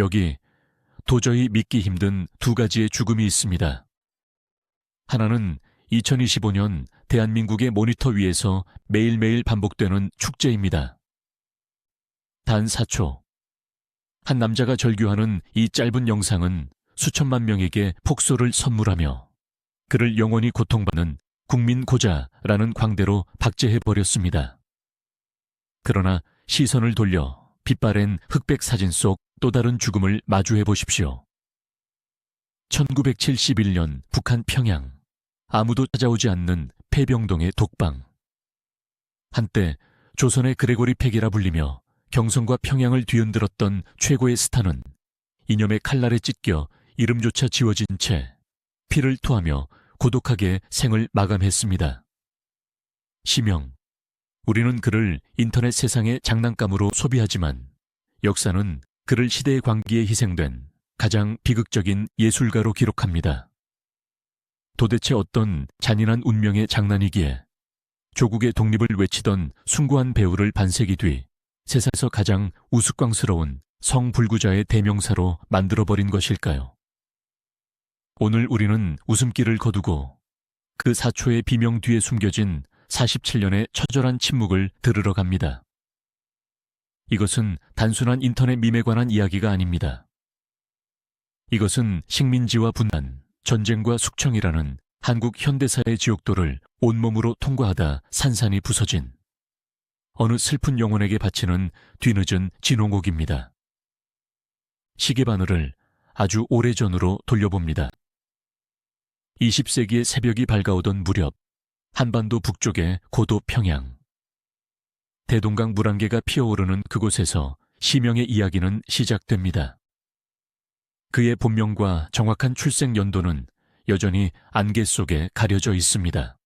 여기 도저히 믿기 힘든 두 가지의 죽음이 있습니다. 하나는 2025년 대한민국의 모니터 위에서 매일매일 반복되는 축제입니다. 단 4초. 한 남자가 절규하는 이 짧은 영상은 수천만 명에게 폭소를 선물하며 그를 영원히 고통받는 국민 고자라는 광대로 박제해버렸습니다. 그러나 시선을 돌려 빛바랜 흑백 사진 속 또 다른 죽음을 마주해 보십시오. 1971년 북한 평양. 아무도 찾아오지 않는 폐병동의 독방. 한때 조선의 그레고리 팩이라 불리며 경성과 평양을 뒤흔들었던 최고의 스타는 이념의 칼날에 찢겨 이름조차 지워진 채 피를 토하며 고독하게 생을 마감했습니다. 시명. 우리는 그를 인터넷 세상의 장난감으로 소비하지만 역사는 그를 시대의 광기에 희생된 가장 비극적인 예술가로 기록합니다. 도대체 어떤 잔인한 운명의 장난이기에 조국의 독립을 외치던 숭고한 배우를 반세기 뒤 세상에서 가장 우스꽝스러운 성불구자의 대명사로 만들어버린 것일까요? 오늘 우리는 웃음기를 거두고 그 4초의 비명 뒤에 숨겨진 47년의 처절한 침묵을 들으러 갑니다. 이것은 단순한 인터넷 밈에 관한 이야기가 아닙니다. 이것은 식민지와 분단, 전쟁과 숙청이라는 한국 현대사의 지옥도를 온몸으로 통과하다 산산이 부서진 어느 슬픈 영혼에게 바치는 뒤늦은 진홍옥입니다. 시계바늘을 아주 오래전으로 돌려봅니다. 20세기의 새벽이 밝아오던 무렵 한반도 북쪽의 고도 평양. 대동강 물안개가 피어오르는 그곳에서 시명의 이야기는 시작됩니다. 그의 본명과 정확한 출생 연도는 여전히 안개 속에 가려져 있습니다.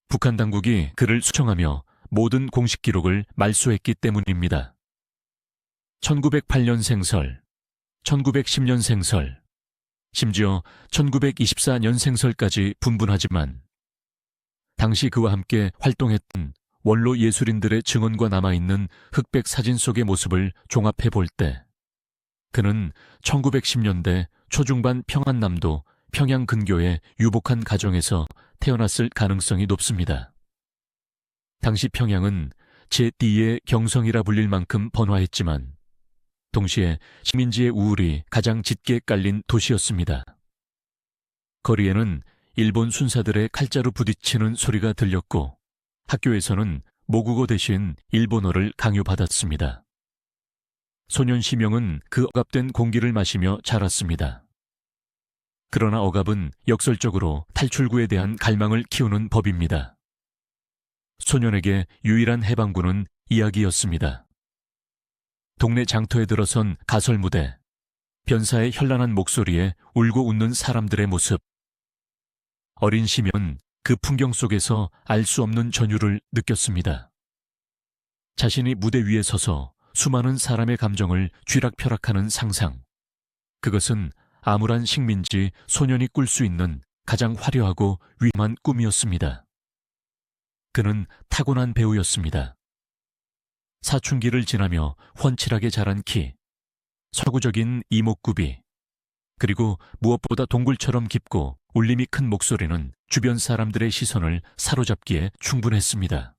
북한 당국이 그를 수청하며 모든 공식 기록을 말소했기 때문입니다. 1908년 생설, 1910년 생설, 심지어 1924년 생설까지 분분하지만 당시 그와 함께 활동했던 원로 예술인들의 증언과 남아있는 흑백 사진 속의 모습을 종합해 볼 때 그는 1910년대 초중반 평안남도 평양 근교의 유복한 가정에서 태어났을 가능성이 높습니다. 당시 평양은 제2의 경성이라 불릴 만큼 번화했지만 동시에 식민지의 우울이 가장 짙게 깔린 도시였습니다. 거리에는 일본 순사들의 칼자루 부딪히는 소리가 들렸고 학교에서는 모국어 대신 일본어를 강요받았습니다. 소년 시명은 그 억압된 공기를 마시며 자랐습니다. 그러나 억압은 역설적으로 탈출구에 대한 갈망을 키우는 법입니다. 소년에게 유일한 해방구는 이야기였습니다. 동네 장터에 들어선 가설 무대, 변사의 현란한 목소리에 울고 웃는 사람들의 모습. 어린 시명은 그 풍경 속에서 알 수 없는 전율을 느꼈습니다. 자신이 무대 위에 서서 수많은 사람의 감정을 쥐락펴락하는 상상. 그것은 암울한 식민지 소년이 꿀 수 있는 가장 화려하고 위험한 꿈이었습니다. 그는 타고난 배우였습니다. 사춘기를 지나며 훤칠하게 자란 키, 서구적인 이목구비, 그리고 무엇보다 동굴처럼 깊고 울림이 큰 목소리는 주변 사람들의 시선을 사로잡기에 충분했습니다.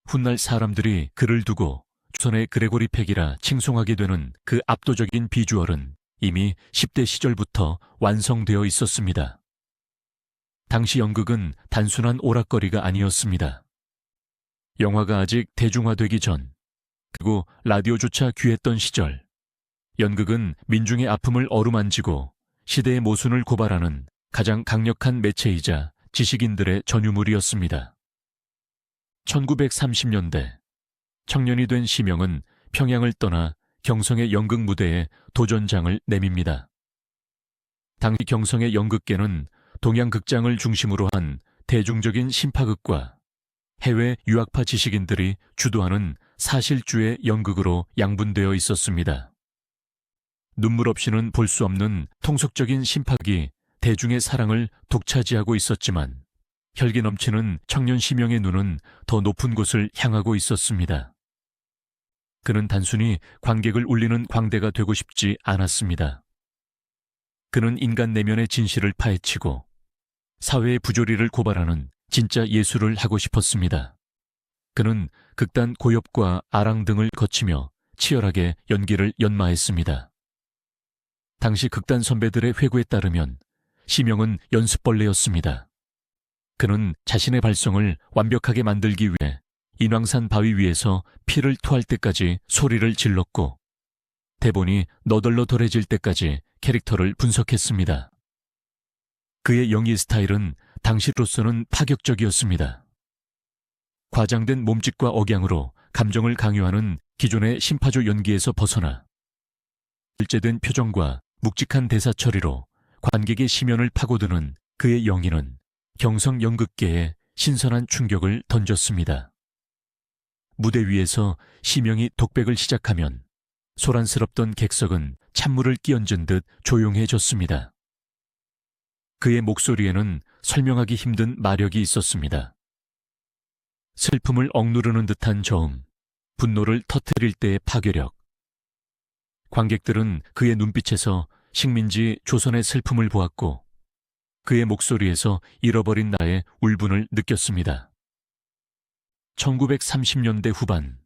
훗날 사람들이 그를 두고 조선의 그레고리 팩이라 칭송하게 되는 그 압도적인 비주얼은 이미 10대 시절부터 완성되어 있었습니다. 당시 연극은 단순한 오락거리가 아니었습니다. 영화가 아직 대중화되기 전, 그리고 라디오조차 귀했던 시절, 연극은 민중의 아픔을 어루만지고 시대의 모순을 고발하는 가장 강력한 매체이자 지식인들의 전유물이었습니다. 1930년대 청년이 된 시명은 평양을 떠나 경성의 연극 무대에 도전장을 내밉니다. 당시 경성의 연극계는 동양극장을 중심으로 한 대중적인 신파극과 해외 유학파 지식인들이 주도하는 사실주의 연극으로 양분되어 있었습니다. 눈물 없이는 볼 수 없는 통속적인 신파극이 대중의 사랑을 독차지하고 있었지만 혈기 넘치는 청년 시명의 눈은 더 높은 곳을 향하고 있었습니다. 그는 단순히 관객을 울리는 광대가 되고 싶지 않았습니다. 그는 인간 내면의 진실을 파헤치고 사회의 부조리를 고발하는 진짜 예술을 하고 싶었습니다. 그는 극단 고엽과 아랑 등을 거치며 치열하게 연기를 연마했습니다. 당시 극단 선배들의 회고에 따르면 심영은 연습벌레였습니다. 그는 자신의 발성을 완벽하게 만들기 위해 인왕산 바위 위에서 피를 토할 때까지 소리를 질렀고 대본이 너덜너덜해질 때까지 캐릭터를 분석했습니다. 그의 연기 스타일은 당시로서는 파격적이었습니다. 과장된 몸짓과 억양으로 감정을 강요하는 기존의 심파조 연기에서 벗어나 일제된 표정과 묵직한 대사 처리로 관객의 심연을 파고드는 그의 연기는 경성 연극계에 신선한 충격을 던졌습니다. 무대 위에서 심영이 독백을 시작하면 소란스럽던 객석은 찬물을 끼얹은 듯 조용해졌습니다. 그의 목소리에는 설명하기 힘든 마력이 있었습니다. 슬픔을 억누르는 듯한 저음, 분노를 터뜨릴 때의 파괴력. 관객들은 그의 눈빛에서 식민지 조선의 슬픔을 보았고 그의 목소리에서 잃어버린 나의 울분을 느꼈습니다. 1930년대 후반,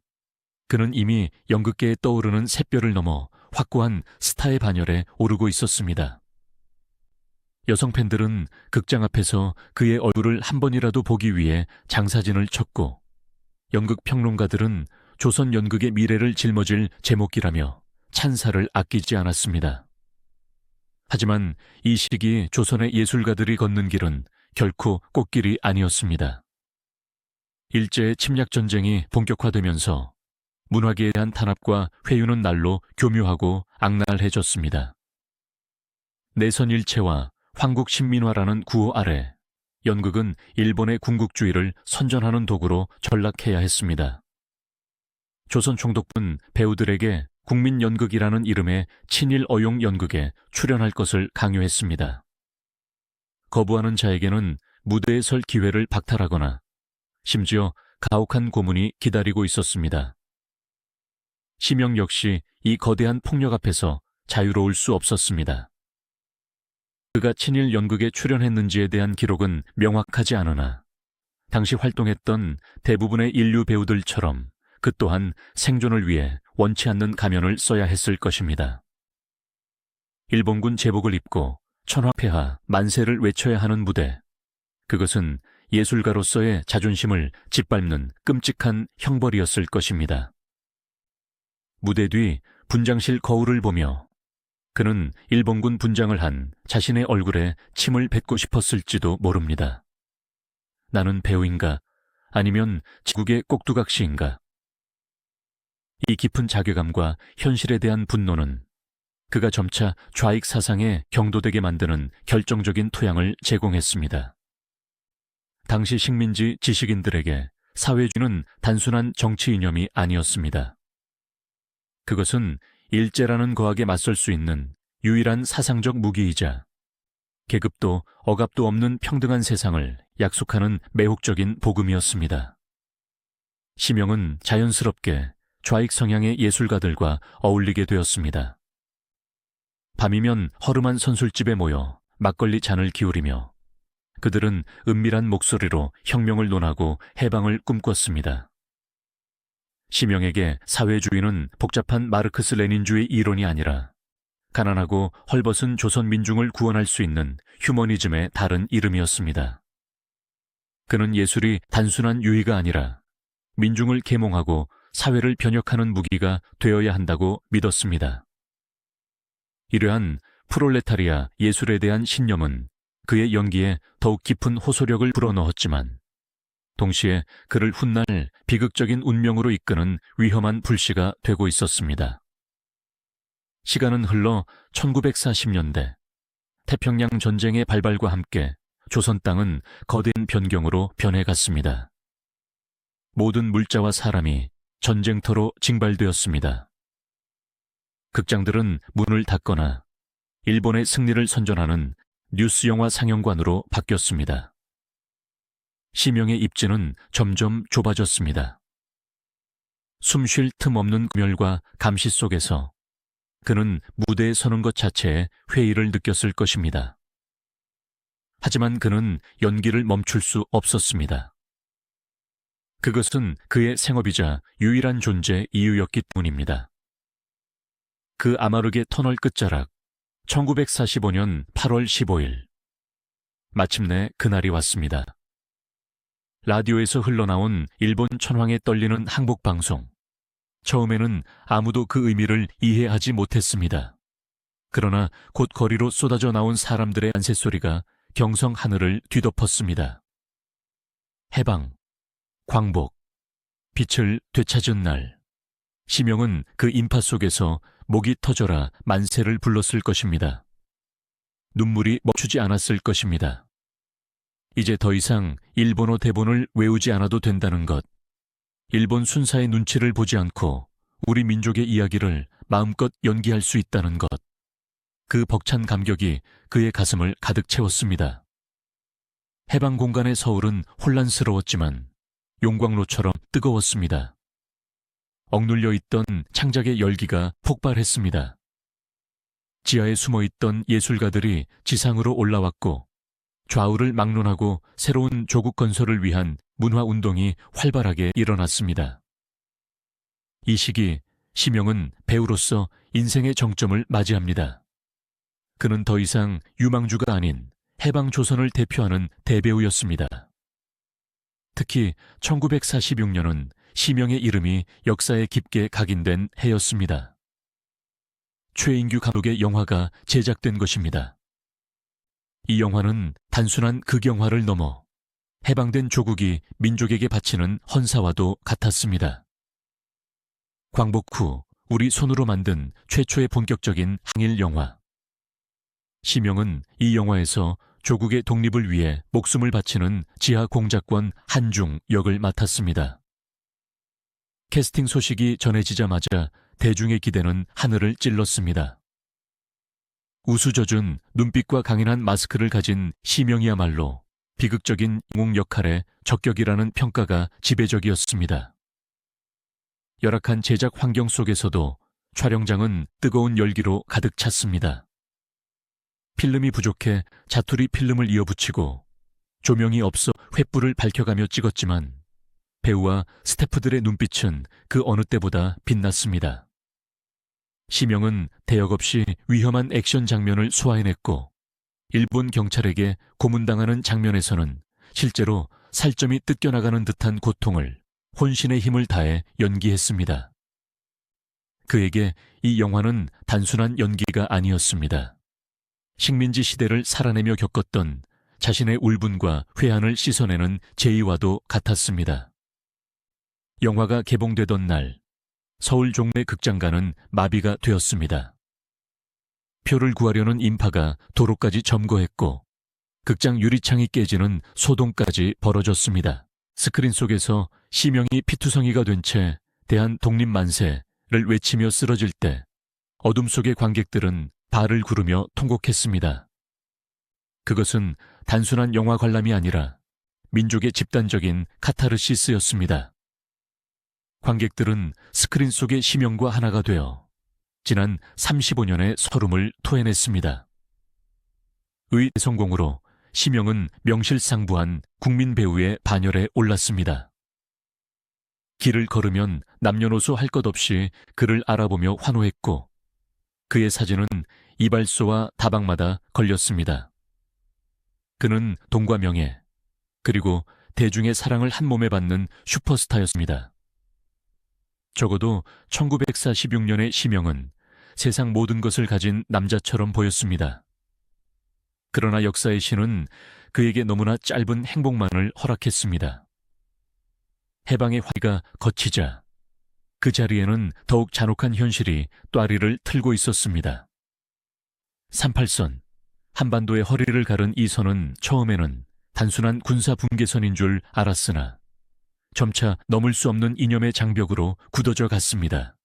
그는 이미 연극계에 떠오르는 샛별을 넘어 확고한 스타의 반열에 오르고 있었습니다. 여성 팬들은 극장 앞에서 그의 얼굴을 한 번이라도 보기 위해 장사진을 쳤고 연극 평론가들은 조선 연극의 미래를 짊어질 제목이라며 찬사를 아끼지 않았습니다. 하지만 이 시기 조선의 예술가들이 걷는 길은 결코 꽃길이 아니었습니다. 일제의 침략 전쟁이 본격화되면서 문화계에 대한 탄압과 회유는 날로 교묘하고 악랄해졌습니다. 내선 일체와 황국 신민화라는 구호 아래 연극은 일본의 군국주의를 선전하는 도구로 전락해야 했습니다. 조선 총독은 배우들에게 국민연극이라는 이름의 친일 어용 연극에 출연할 것을 강요했습니다. 거부하는 자에게는 무대에 설 기회를 박탈하거나 심지어 가혹한 고문이 기다리고 있었습니다. 심영 역시 이 거대한 폭력 앞에서 자유로울 수 없었습니다. 그가 친일 연극에 출연했는지에 대한 기록은 명확하지 않으나 당시 활동했던 대부분의 인류 배우들처럼 그 또한 생존을 위해 원치 않는 가면을 써야 했을 것입니다. 일본군 제복을 입고 천화폐하 만세를 외쳐야 하는 무대, 그것은 예술가로서의 자존심을 짓밟는 끔찍한 형벌이었을 것입니다. 무대 뒤 분장실 거울을 보며 그는 일본군 분장을 한 자신의 얼굴에 침을 뱉고 싶었을지도 모릅니다. 나는 배우인가? 아니면 지국의 꼭두각시인가? 이 깊은 자괴감과 현실에 대한 분노는 그가 점차 좌익 사상에 경도되게 만드는 결정적인 토양을 제공했습니다. 당시 식민지 지식인들에게 사회주의는 단순한 정치 이념이 아니었습니다. 그것은 일제라는 거악에 맞설 수 있는 유일한 사상적 무기이자 계급도 억압도 없는 평등한 세상을 약속하는 매혹적인 복음이었습니다. 심영은 자연스럽게 좌익 성향의 예술가들과 어울리게 되었습니다. 밤이면 허름한 선술집에 모여 막걸리 잔을 기울이며 그들은 은밀한 목소리로 혁명을 논하고 해방을 꿈꿨습니다. 심영에게 사회주의는 복잡한 마르크스 레닌주의 이론이 아니라 가난하고 헐벗은 조선 민중을 구원할 수 있는 휴머니즘의 다른 이름이었습니다. 그는 예술이 단순한 유희가 아니라 민중을 계몽하고 사회를 변혁하는 무기가 되어야 한다고 믿었습니다. 이러한 프롤레타리아 예술에 대한 신념은 그의 연기에 더욱 깊은 호소력을 불어넣었지만 동시에 그를 훗날 비극적인 운명으로 이끄는 위험한 불씨가 되고 있었습니다. 시간은 흘러 1940년대 태평양 전쟁의 발발과 함께 조선 땅은 거대한 변경으로 변해갔습니다. 모든 물자와 사람이 전쟁터로 징발되었습니다. 극장들은 문을 닫거나 일본의 승리를 선전하는 뉴스 영화 상영관으로 바뀌었습니다. 심영의 입지는 점점 좁아졌습니다. 숨 쉴 틈 없는 금열과 감시 속에서 그는 무대에 서는 것 자체에 회의를 느꼈을 것입니다. 하지만 그는 연기를 멈출 수 없었습니다. 그것은 그의 생업이자 유일한 존재 이유였기 때문입니다. 그 아마르게 터널 끝자락, 1945년 8월 15일. 마침내 그날이 왔습니다. 라디오에서 흘러나온 일본 천황에 떨리는 항복방송. 처음에는 아무도 그 의미를 이해하지 못했습니다. 그러나 곧 거리로 쏟아져 나온 사람들의 안새소리가 경성 하늘을 뒤덮었습니다. 해방, 광복, 빛을 되찾은 날. 심영은 그 인파 속에서 목이 터져라 만세를 불렀을 것입니다. 눈물이 멈추지 않았을 것입니다. 이제 더 이상 일본어 대본을 외우지 않아도 된다는 것, 일본 순사의 눈치를 보지 않고 우리 민족의 이야기를 마음껏 연기할 수 있다는 것, 그 벅찬 감격이 그의 가슴을 가득 채웠습니다. 해방 공간의 서울은 혼란스러웠지만 용광로처럼 뜨거웠습니다. 억눌려 있던 창작의 열기가 폭발했습니다. 지하에 숨어있던 예술가들이 지상으로 올라왔고 좌우를 막론하고 새로운 조국 건설을 위한 문화운동이 활발하게 일어났습니다. 이 시기 심영은 배우로서 인생의 정점을 맞이합니다. 그는 더 이상 유망주가 아닌 해방조선을 대표하는 대배우였습니다. 특히 1946년은 심영의 이름이 역사에 깊게 각인된 해였습니다. 최인규 감독의 영화가 제작된 것입니다. 이 영화는 단순한 극영화를 넘어 해방된 조국이 민족에게 바치는 헌사와도 같았습니다. 광복 후 우리 손으로 만든 최초의 본격적인 항일 영화. 심영은 이 영화에서 조국의 독립을 위해 목숨을 바치는 지하 공작권 한중 역을 맡았습니다. 캐스팅 소식이 전해지자마자 대중의 기대는 하늘을 찔렀습니다. 우수젖은 눈빛과 강인한 마스크를 가진 심영이야말로 비극적인 영웅 역할의 적격이라는 평가가 지배적이었습니다. 열악한 제작 환경 속에서도 촬영장은 뜨거운 열기로 가득 찼습니다. 필름이 부족해 자투리 필름을 이어붙이고 조명이 없어 횃불을 밝혀가며 찍었지만 배우와 스태프들의 눈빛은 그 어느 때보다 빛났습니다. 심영은 대역 없이 위험한 액션 장면을 소화해냈고 일본 경찰에게 고문당하는 장면에서는 실제로 살점이 뜯겨나가는 듯한 고통을 혼신의 힘을 다해 연기했습니다. 그에게 이 영화는 단순한 연기가 아니었습니다. 식민지 시대를 살아내며 겪었던 자신의 울분과 회한을 씻어내는 제의와도 같았습니다. 영화가 개봉되던 날 서울 종래 극장가는 마비가 되었습니다. 표를 구하려는 인파가 도로까지 점거했고 극장 유리창이 깨지는 소동까지 벌어졌습니다. 스크린 속에서 심영이 피투성이가 된 채 대한 독립만세를 외치며 쓰러질 때 어둠 속의 관객들은 발을 구르며 통곡했습니다. 그것은 단순한 영화 관람이 아니라 민족의 집단적인 카타르시스였습니다. 관객들은 스크린 속의 심영과 하나가 되어 지난 35년의 서름을 토해냈습니다. 의 성공으로 심영은 명실상부한 국민 배우의 반열에 올랐습니다. 길을 걸으면 남녀노소 할 것 없이 그를 알아보며 환호했고 그의 사진은 이발소와 다방마다 걸렸습니다. 그는 돈과 명예, 그리고 대중의 사랑을 한 몸에 받는 슈퍼스타였습니다. 적어도 1946년의 심영은 세상 모든 것을 가진 남자처럼 보였습니다. 그러나 역사의 신은 그에게 너무나 짧은 행복만을 허락했습니다. 해방의 화기가 걷히자 그 자리에는 더욱 잔혹한 현실이 또아리를 틀고 있었습니다. 38선, 한반도의 허리를 가른 이 선은 처음에는 단순한 군사 분계선인 줄 알았으나 점차 넘을 수 없는 이념의 장벽으로 굳어져 갔습니다.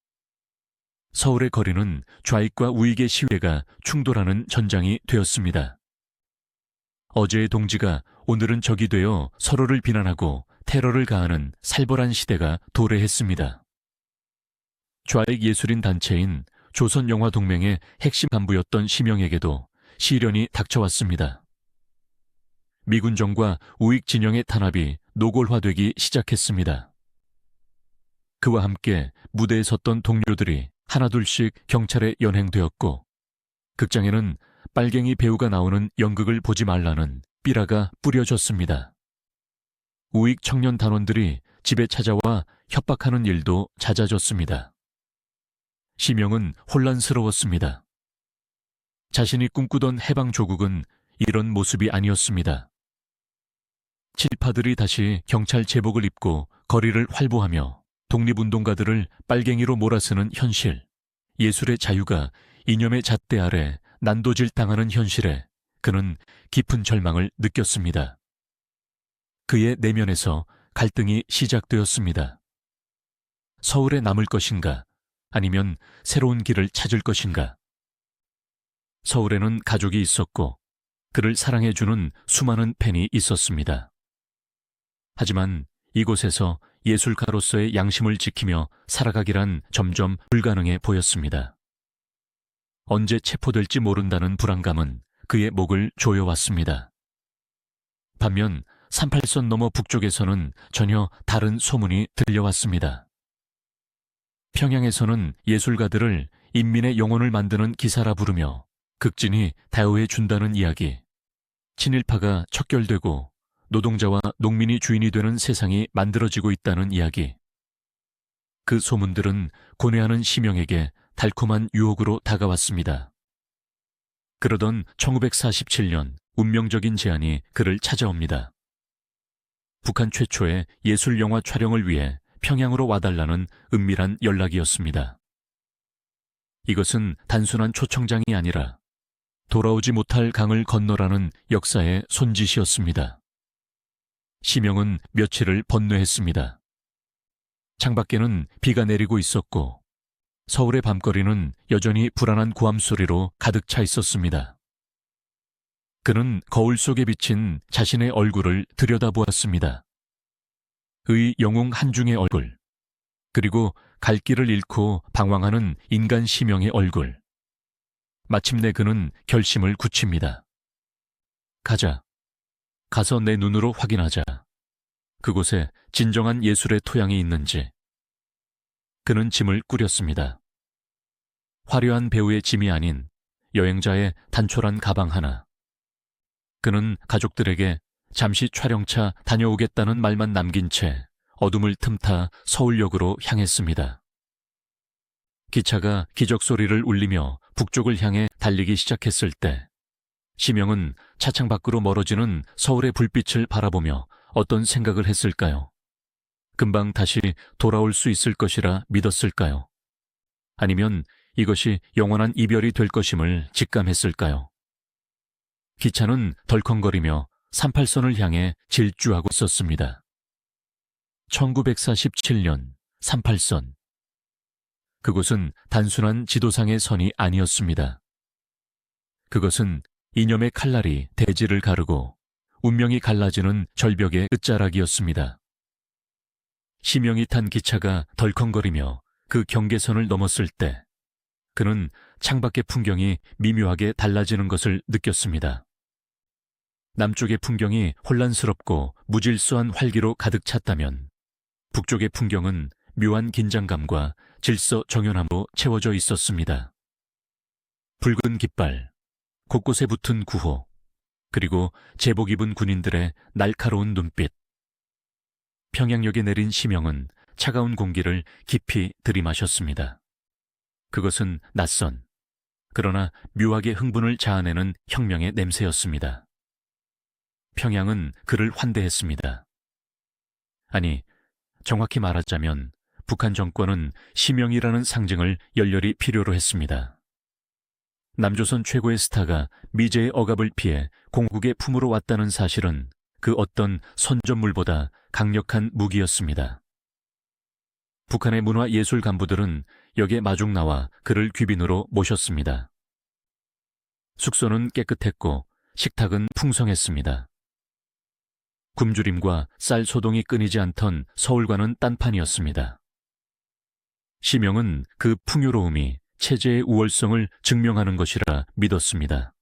서울의 거리는 좌익과 우익의 시위가 충돌하는 전장이 되었습니다. 어제의 동지가 오늘은 적이 되어 서로를 비난하고 테러를 가하는 살벌한 시대가 도래했습니다. 좌익 예술인 단체인 조선영화동맹의 핵심 간부였던 심영에게도 시련이 닥쳐왔습니다. 미군정과 우익 진영의 탄압이 노골화되기 시작했습니다. 그와 함께 무대에 섰던 동료들이 하나둘씩 경찰에 연행되었고, 극장에는 빨갱이 배우가 나오는 연극을 보지 말라는 삐라가 뿌려졌습니다. 우익 청년 단원들이 집에 찾아와 협박하는 일도 잦아졌습니다. 심영은 혼란스러웠습니다. 자신이 꿈꾸던 해방 조국은 이런 모습이 아니었습니다. 칠파들이 다시 경찰 제복을 입고 거리를 활보하며 독립운동가들을 빨갱이로 몰아쓰는 현실, 예술의 자유가 이념의 잣대 아래 난도질 당하는 현실에 그는 깊은 절망을 느꼈습니다. 그의 내면에서 갈등이 시작되었습니다. 서울에 남을 것인가, 아니면 새로운 길을 찾을 것인가. 서울에는 가족이 있었고 그를 사랑해주는 수많은 팬이 있었습니다. 하지만 이곳에서 예술가로서의 양심을 지키며 살아가기란 점점 불가능해 보였습니다. 언제 체포될지 모른다는 불안감은 그의 목을 조여왔습니다. 반면 38선 너머 북쪽에서는 전혀 다른 소문이 들려왔습니다. 평양에서는 예술가들을 인민의 영혼을 만드는 기사라 부르며 극진히 대우해 준다는 이야기, 친일파가 척결되고 노동자와 농민이 주인이 되는 세상이 만들어지고 있다는 이야기. 그 소문들은 고뇌하는 심영에게 달콤한 유혹으로 다가왔습니다. 그러던 1947년 운명적인 제안이 그를 찾아옵니다. 북한 최초의 예술영화 촬영을 위해 평양으로 와달라는 은밀한 연락이었습니다. 이것은 단순한 초청장이 아니라 돌아오지 못할 강을 건너라는 역사의 손짓이었습니다. 심영은 며칠을 번뇌했습니다. 창밖에는 비가 내리고 있었고 서울의 밤거리는 여전히 불안한 고함 소리로 가득 차 있었습니다. 그는 거울 속에 비친 자신의 얼굴을 들여다보았습니다. 의 영웅 한중의 얼굴, 그리고 갈 길을 잃고 방황하는 인간 심영의 얼굴. 마침내 그는 결심을 굳힙니다. 가자. 가서 내 눈으로 확인하자. 그곳에 진정한 예술의 토양이 있는지. 그는 짐을 꾸렸습니다. 화려한 배우의 짐이 아닌 여행자의 단촐한 가방 하나. 그는 가족들에게 잠시 촬영차 다녀오겠다는 말만 남긴 채 어둠을 틈타 서울역으로 향했습니다. 기차가 기적소리를 울리며 북쪽을 향해 달리기 시작했을 때 심영은 차창 밖으로 멀어지는 서울의 불빛을 바라보며 어떤 생각을 했을까요? 금방 다시 돌아올 수 있을 것이라 믿었을까요? 아니면 이것이 영원한 이별이 될 것임을 직감했을까요? 기차는 덜컹거리며 38선을 향해 질주하고 있었습니다. 1947년 38선. 그곳은 단순한 지도상의 선이 아니었습니다. 그것은 이념의 칼날이 대지를 가르고 운명이 갈라지는 절벽의 끝자락이었습니다. 심영이 탄 기차가 덜컹거리며 그 경계선을 넘었을 때 그는 창밖의 풍경이 미묘하게 달라지는 것을 느꼈습니다. 남쪽의 풍경이 혼란스럽고 무질서한 활기로 가득 찼다면 북쪽의 풍경은 묘한 긴장감과 질서 정연함으로 채워져 있었습니다. 붉은 깃발, 곳곳에 붙은 구호, 그리고 제복 입은 군인들의 날카로운 눈빛. 평양역에 내린 심영은 차가운 공기를 깊이 들이마셨습니다. 그것은 낯선, 그러나 묘하게 흥분을 자아내는 혁명의 냄새였습니다. 평양은 그를 환대했습니다. 아니, 정확히 말하자면 북한 정권은 심영이라는 상징을 열렬히 필요로 했습니다. 남조선 최고의 스타가 미제의 억압을 피해 공국의 품으로 왔다는 사실은 그 어떤 선전물보다 강력한 무기였습니다. 북한의 문화예술 간부들은 역에 마중 나와 그를 귀빈으로 모셨습니다. 숙소는 깨끗했고 식탁은 풍성했습니다. 굶주림과 쌀 소동이 끊이지 않던 서울과는 딴판이었습니다. 시명은 그 풍요로움이 체제의 우월성을 증명하는 것이라 믿었습니다.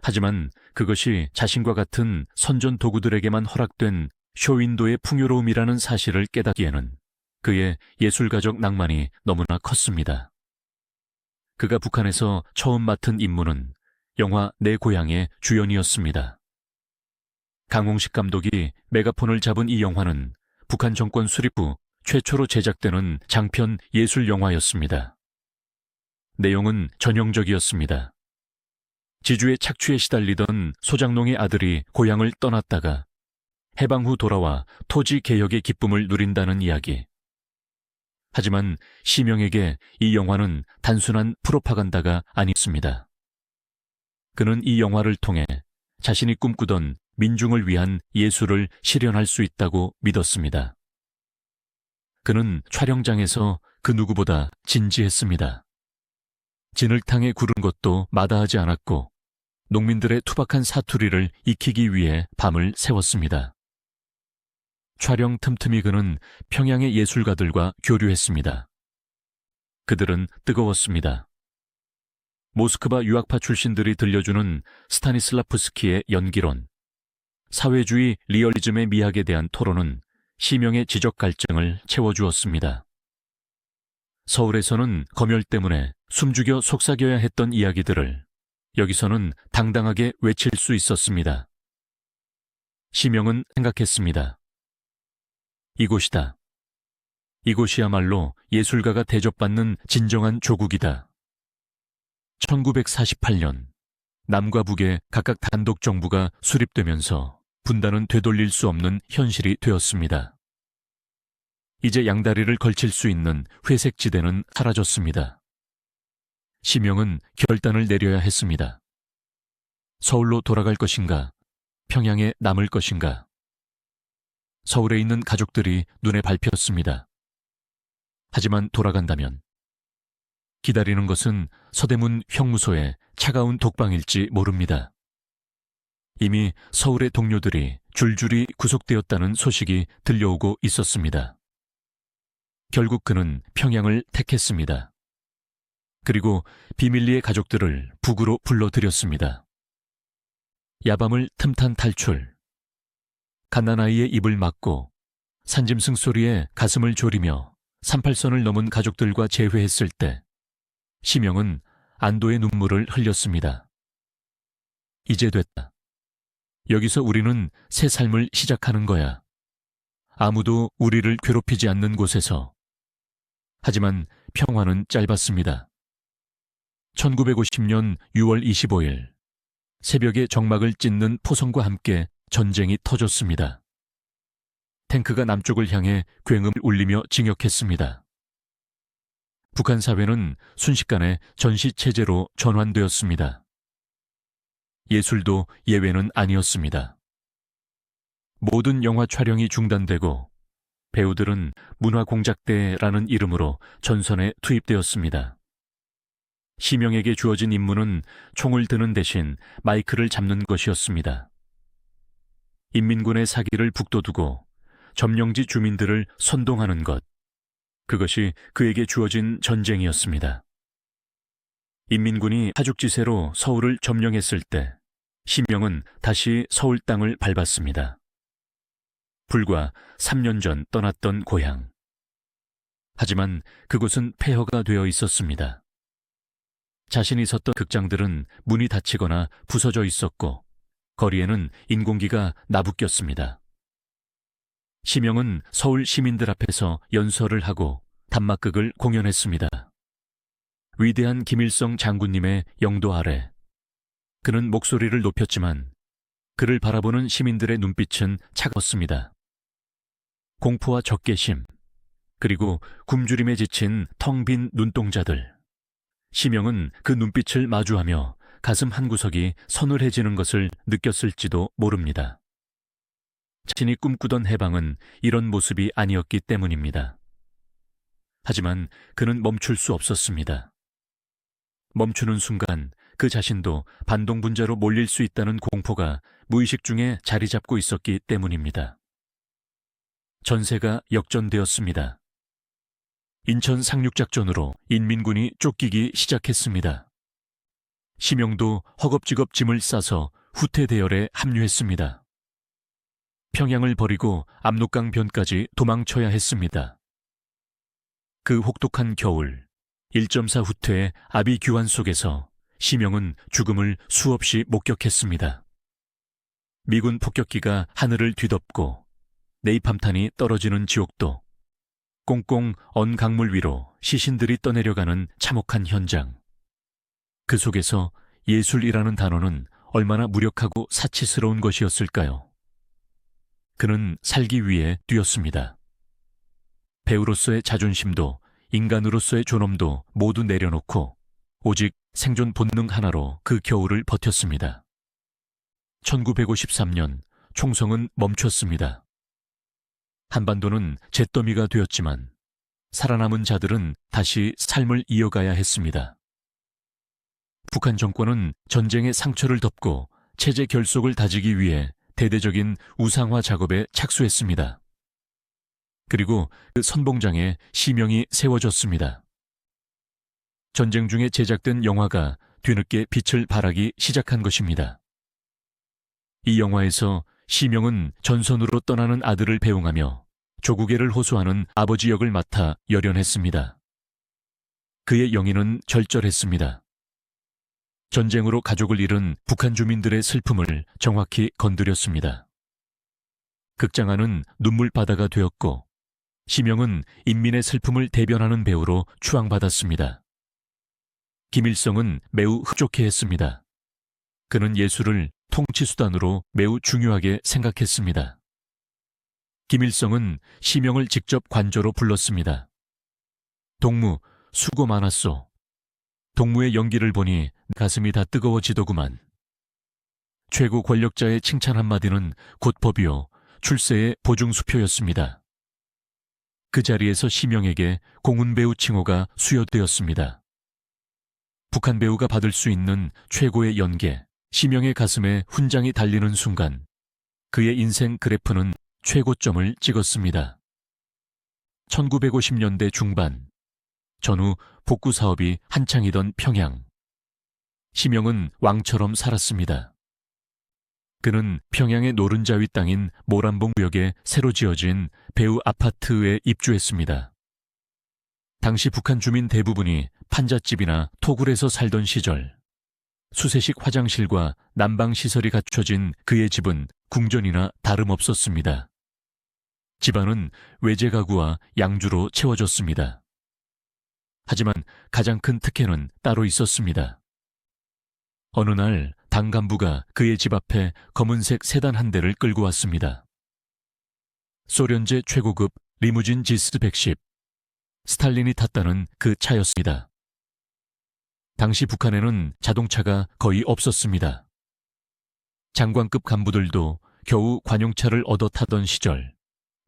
하지만 그것이 자신과 같은 선전 도구들에게만 허락된 쇼윈도의 풍요로움이라는 사실을 깨닫기에는 그의 예술가적 낭만이 너무나 컸습니다. 그가 북한에서 처음 맡은 임무는 영화 내 고향의 주연이었습니다. 강홍식 감독이 메가폰을 잡은 이 영화는 북한 정권 수립 후 최초로 제작되는 장편 예술 영화였습니다. 내용은 전형적이었습니다. 지주의 착취에 시달리던 소장농의 아들이 고향을 떠났다가 해방 후 돌아와 토지 개혁의 기쁨을 누린다는 이야기. 하지만 시명에게 이 영화는 단순한 프로파간다가 아니었습니다. 그는 이 영화를 통해 자신이 꿈꾸던 민중을 위한 예술을 실현할 수 있다고 믿었습니다. 그는 촬영장에서 그 누구보다 진지했습니다. 진흙탕에 구른 것도 마다하지 않았고 농민들의 투박한 사투리를 익히기 위해 밤을 새웠습니다. 촬영 틈틈이 그는 평양의 예술가들과 교류했습니다. 그들은 뜨거웠습니다. 모스크바 유학파 출신들이 들려주는 스타니슬라프스키의 연기론, 사회주의 리얼리즘의 미학에 대한 토론은 시명의 지적 갈증을 채워주었습니다. 서울에서는 검열 때문에 숨죽여 속삭여야 했던 이야기들을 여기서는 당당하게 외칠 수 있었습니다. 시명은 생각했습니다. 이곳이다. 이곳이야말로 예술가가 대접받는 진정한 조국이다. 1948년 남과 북의 각각 단독 정부가 수립되면서 분단은 되돌릴 수 없는 현실이 되었습니다. 이제 양다리를 걸칠 수 있는 회색 지대는 사라졌습니다. 시명은 결단을 내려야 했습니다. 서울로 돌아갈 것인가, 평양에 남을 것인가. 서울에 있는 가족들이 눈에 밟혔습니다. 하지만 돌아간다면 기다리는 것은 서대문 형무소의 차가운 독방일지 모릅니다. 이미 서울의 동료들이 줄줄이 구속되었다는 소식이 들려오고 있었습니다. 결국 그는 평양을 택했습니다. 그리고 비밀리에 가족들을 북으로 불러들였습니다. 야밤을 틈탄 탈출. 갓난아이의 입을 막고 산짐승 소리에 가슴을 졸이며 38선을 넘은 가족들과 재회했을 때 시명은 안도의 눈물을 흘렸습니다. 이제 됐다. 여기서 우리는 새 삶을 시작하는 거야. 아무도 우리를 괴롭히지 않는 곳에서. 하지만 평화는 짧았습니다. 1950년 6월 25일 새벽에 정막을 찢는 포성과 함께 전쟁이 터졌습니다. 탱크가 남쪽을 향해 굉음을 울리며 진격했습니다. 북한 사회는 순식간에 전시체제로 전환되었습니다. 예술도 예외는 아니었습니다. 모든 영화 촬영이 중단되고 배우들은 문화공작대라는 이름으로 전선에 투입되었습니다. 시명에게 주어진 임무는 총을 드는 대신 마이크를 잡는 것이었습니다. 인민군의 사기를 북돋우고 점령지 주민들을 선동하는 것, 그것이 그에게 주어진 전쟁이었습니다. 인민군이 하죽지세로 서울을 점령했을 때 시명은 다시 서울 땅을 밟았습니다. 불과 3년 전 떠났던 고향. 하지만 그곳은 폐허가 되어 있었습니다. 자신이 섰던 극장들은 문이 닫히거나 부서져 있었고 거리에는 인공기가 나부꼈습니다. 시명은 서울 시민들 앞에서 연설을 하고 단막극을 공연했습니다. 위대한 김일성 장군님의 영도 아래 그는 목소리를 높였지만 그를 바라보는 시민들의 눈빛은 차가웠습니다. 공포와 적개심, 그리고 굶주림에 지친 텅 빈 눈동자들. 시명은 그 눈빛을 마주하며 가슴 한구석이 서늘해지는 것을 느꼈을지도 모릅니다. 자신이 꿈꾸던 해방은 이런 모습이 아니었기 때문입니다. 하지만 그는 멈출 수 없었습니다. 멈추는 순간 그 자신도 반동분자로 몰릴 수 있다는 공포가 무의식 중에 자리 잡고 있었기 때문입니다. 전세가 역전되었습니다. 인천 상륙작전으로 인민군이 쫓기기 시작했습니다. 심영도 허겁지겁 짐을 싸서 후퇴 대열에 합류했습니다. 평양을 버리고 압록강 변까지 도망쳐야 했습니다. 그 혹독한 겨울, 1.4 후퇴의 아비규환 속에서 심영은 죽음을 수없이 목격했습니다. 미군 폭격기가 하늘을 뒤덮고 네이팜탄이 떨어지는 지옥도, 꽁꽁 언 강물 위로 시신들이 떠내려가는 참혹한 현장. 그 속에서 예술이라는 단어는 얼마나 무력하고 사치스러운 것이었을까요? 그는 살기 위해 뛰었습니다. 배우로서의 자존심도 인간으로서의 존엄도 모두 내려놓고 오직 생존 본능 하나로 그 겨울을 버텼습니다. 1953년 총성은 멈췄습니다. 한반도는 잿더미가 되었지만 살아남은 자들은 다시 삶을 이어가야 했습니다. 북한 정권은 전쟁의 상처를 덮고 체제 결속을 다지기 위해 대대적인 우상화 작업에 착수했습니다. 그리고 그 선봉장에 심영이 세워졌습니다. 전쟁 중에 제작된 영화가 뒤늦게 빛을 발하기 시작한 것입니다. 이 영화에서 심영은 전선으로 떠나는 아들을 배웅하며 조국애를 호소하는 아버지 역을 맡아 열연했습니다. 그의 영인은 절절했습니다. 전쟁으로 가족을 잃은 북한 주민들의 슬픔을 정확히 건드렸습니다. 극장안은 눈물바다가 되었고 심영은 인민의 슬픔을 대변하는 배우로 추앙받았습니다. 김일성은 매우 흡족해했습니다. 그는 예술을 통치수단으로 매우 중요하게 생각했습니다. 김일성은 심영을 직접 관저로 불렀습니다. 동무, 수고 많았소. 동무의 연기를 보니 가슴이 다 뜨거워지더구만. 최고 권력자의 칭찬 한마디는 곧 법이요, 출세의 보증수표였습니다. 그 자리에서 심영에게 공훈배우 칭호가 수여되었습니다. 북한 배우가 받을 수 있는 최고의 연계, 심영의 가슴에 훈장이 달리는 순간 그의 인생 그래프는 최고점을 찍었습니다. 1950년대 중반, 전후 복구 사업이 한창이던 평양. 심영은 왕처럼 살았습니다. 그는 평양의 노른자위 땅인 모란봉구역에 새로 지어진 배우 아파트에 입주했습니다. 당시 북한 주민 대부분이 판잣집이나 토굴에서 살던 시절, 수세식 화장실과 난방시설이 갖춰진 그의 집은 궁전이나 다름없었습니다. 집안은 외제 가구와 양주로 채워졌습니다. 하지만 가장 큰 특혜는 따로 있었습니다. 어느 날 당 간부가 그의 집 앞에 검은색 세단 한 대를 끌고 왔습니다. 소련제 최고급 리무진 지스 110, 스탈린이 탔다는 그 차였습니다. 당시 북한에는 자동차가 거의 없었습니다. 장관급 간부들도 겨우 관용차를 얻어 타던 시절,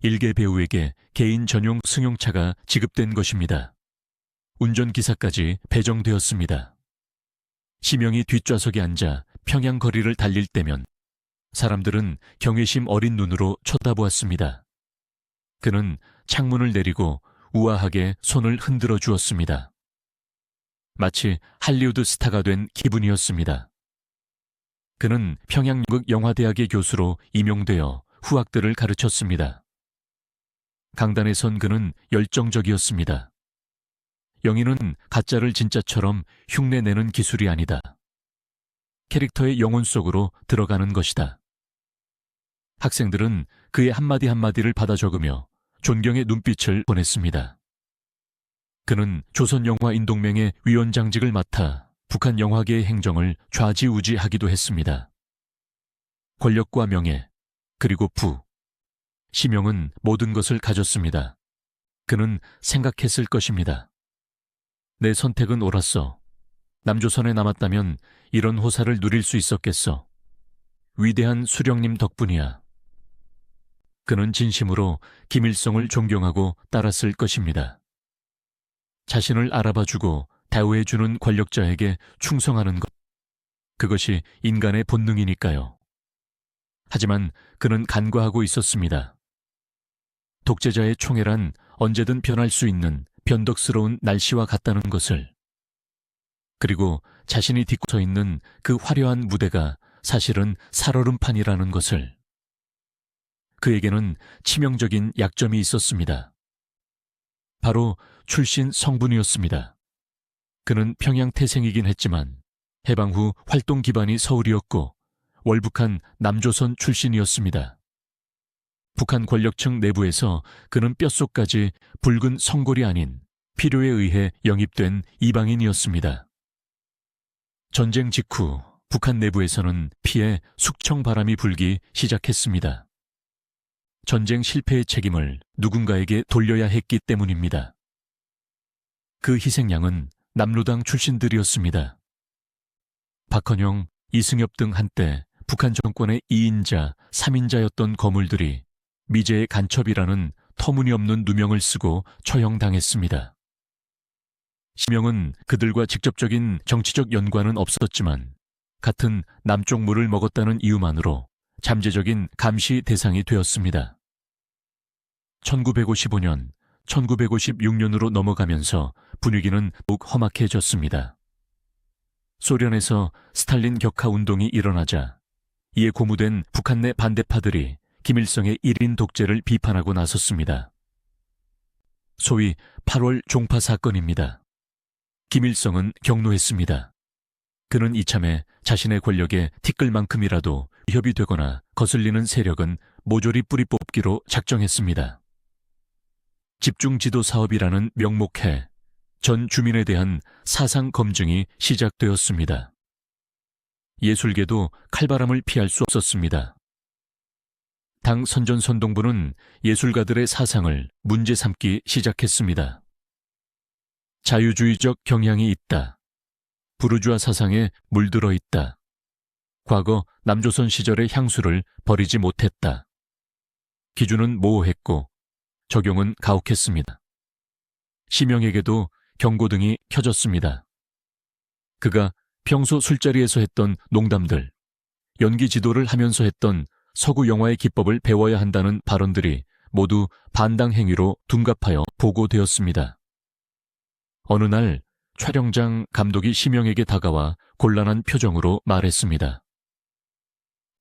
일개 배우에게 개인 전용 승용차가 지급된 것입니다. 운전기사까지 배정되었습니다. 심영이 뒷좌석에 앉아 평양 거리를 달릴 때면 사람들은 경외심 어린 눈으로 쳐다보았습니다. 그는 창문을 내리고 우아하게 손을 흔들어 주었습니다. 마치 할리우드 스타가 된 기분이었습니다. 그는 평양연극영화대학의 교수로 임용되어 후학들을 가르쳤습니다. 강단에 선 그는 열정적이었습니다. 영인은 가짜를 진짜처럼 흉내내는 기술이 아니다. 캐릭터의 영혼 속으로 들어가는 것이다. 학생들은 그의 한마디 한마디를 받아 적으며 존경의 눈빛을 보냈습니다. 그는 조선영화인동맹의 위원장직을 맡아 북한 영화계의 행정을 좌지우지하기도 했습니다. 권력과 명예, 그리고 부. 심영은 모든 것을 가졌습니다. 그는 생각했을 것입니다. 내 선택은 옳았어. 남조선에 남았다면 이런 호사를 누릴 수 있었겠어. 위대한 수령님 덕분이야. 그는 진심으로 김일성을 존경하고 따랐을 것입니다. 자신을 알아봐주고 대우해주는 권력자에게 충성하는 것, 그것이 인간의 본능이니까요. 하지만 그는 간과하고 있었습니다. 독재자의 총애란 언제든 변할 수 있는 변덕스러운 날씨와 같다는 것을, 그리고 자신이 딛고 서 있는 그 화려한 무대가 사실은 살얼음판이라는 것을. 그에게는 치명적인 약점이 있었습니다. 바로 출신 성분이었습니다. 그는 평양 태생이긴 했지만 해방 후 활동 기반이 서울이었고 월북한 남조선 출신이었습니다. 북한 권력층 내부에서 그는 뼛속까지 붉은 성골이 아닌 필요에 의해 영입된 이방인이었습니다. 전쟁 직후 북한 내부에서는 피해 숙청 바람이 불기 시작했습니다. 전쟁 실패의 책임을 누군가에게 돌려야 했기 때문입니다. 그 희생양은 남로당 출신들이었습니다. 박헌영, 이승엽 등 한때 북한 정권의 2인자, 3인자였던 거물들이 미제의 간첩이라는 터무니없는 누명을 쓰고 처형당했습니다. 심영은 그들과 직접적인 정치적 연관은 없었지만 같은 남쪽 물을 먹었다는 이유만으로 잠재적인 감시 대상이 되었습니다. 1955년, 1956년으로 넘어가면서 분위기는 더욱 험악해졌습니다. 소련에서 스탈린 격하 운동이 일어나자 이에 고무된 북한 내 반대파들이 김일성의 1인 독재를 비판하고 나섰습니다. 소위 8월 종파 사건입니다. 김일성은 경노했습니다. 그는 이참에 자신의 권력에 티끌만큼이라도 위협이 되거나 거슬리는 세력은 모조리 뿌리 뽑기로 작정했습니다. 집중지도 사업이라는 명목해 전 주민에 대한 사상 검증이 시작되었습니다. 예술계도 칼바람을 피할 수 없었습니다. 당 선전선동부는 예술가들의 사상을 문제 삼기 시작했습니다. 자유주의적 경향이 있다. 부르주아 사상에 물들어 있다. 과거 남조선 시절의 향수를 버리지 못했다. 기준은 모호했고 적용은 가혹했습니다. 심영에게도 경고등이 켜졌습니다. 그가 평소 술자리에서 했던 농담들, 연기 지도를 하면서 했던 서구 영화의 기법을 배워야 한다는 발언들이 모두 반당 행위로 둔갑하여 보고되었습니다. 어느 날 촬영장 감독이 심영에게 다가와 곤란한 표정으로 말했습니다.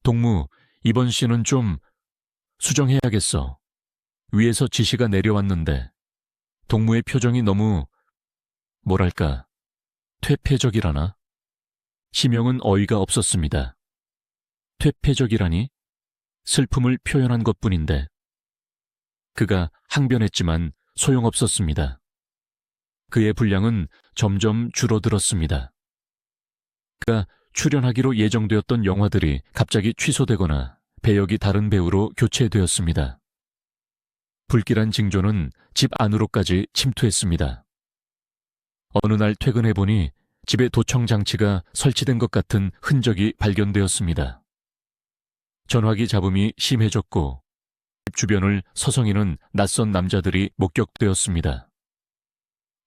동무, 이번 씬은 좀 수정해야겠어. 위에서 지시가 내려왔는데 동무의 표정이 너무 뭐랄까 퇴폐적이라나? 심영은 어이가 없었습니다. 퇴폐적이라니? 슬픔을 표현한 것뿐인데. 그가 항변했지만 소용없었습니다. 그의 분량은 점점 줄어들었습니다. 그가 출연하기로 예정되었던 영화들이 갑자기 취소되거나 배역이 다른 배우로 교체되었습니다. 불길한 징조는 집 안으로까지 침투했습니다. 어느 날 퇴근해보니 집에 도청 장치가 설치된 것 같은 흔적이 발견되었습니다. 전화기 잡음이 심해졌고 집 주변을 서성이는 낯선 남자들이 목격되었습니다.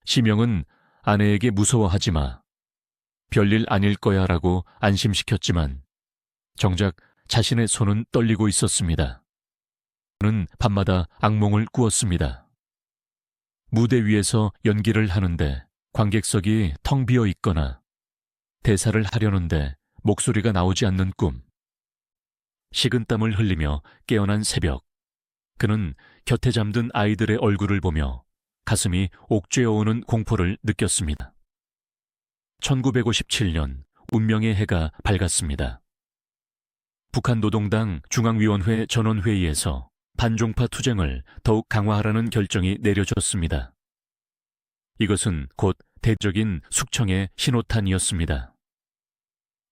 심영은 아내에게 무서워하지 마. 별일 아닐 거야 라고 안심시켰지만 정작 자신의 손은 떨리고 있었습니다. 그는 밤마다 악몽을 꾸었습니다. 무대 위에서 연기를 하는데 관객석이 텅 비어 있거나 대사를 하려는데 목소리가 나오지 않는 꿈. 식은땀을 흘리며 깨어난 새벽. 그는 곁에 잠든 아이들의 얼굴을 보며 가슴이 옥죄어오는 공포를 느꼈습니다. 1957년 운명의 해가 밝았습니다. 북한 노동당 중앙위원회 전원회의에서 반종파 투쟁을 더욱 강화하라는 결정이 내려졌습니다. 이것은 곧 대적인 숙청의 신호탄이었습니다.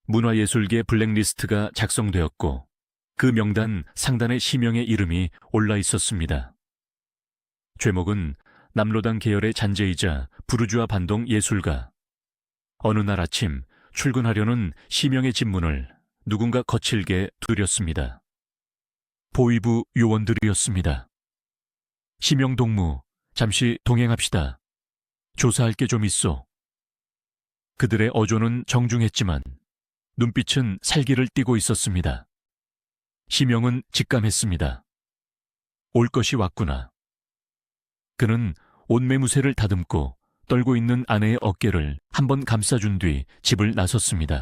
문화예술계 블랙리스트가 작성되었고 그 명단 상단에 심영의 이름이 올라 있었습니다. 죄목은 남로당 계열의 잔재이자 부르주아 반동 예술가. 어느 날 아침 출근하려는 심영의 집문을 누군가 거칠게 두드렸습니다. 보위부 요원들이었습니다. 심영 동무, 잠시 동행합시다. 조사할 게 좀 있어. 그들의 어조는 정중했지만 눈빛은 살기를 띠고 있었습니다. 심영은 직감했습니다. 올 것이 왔구나. 그는 옷매무새를 다듬고 떨고 있는 아내의 어깨를 한번 감싸준 뒤 집을 나섰습니다.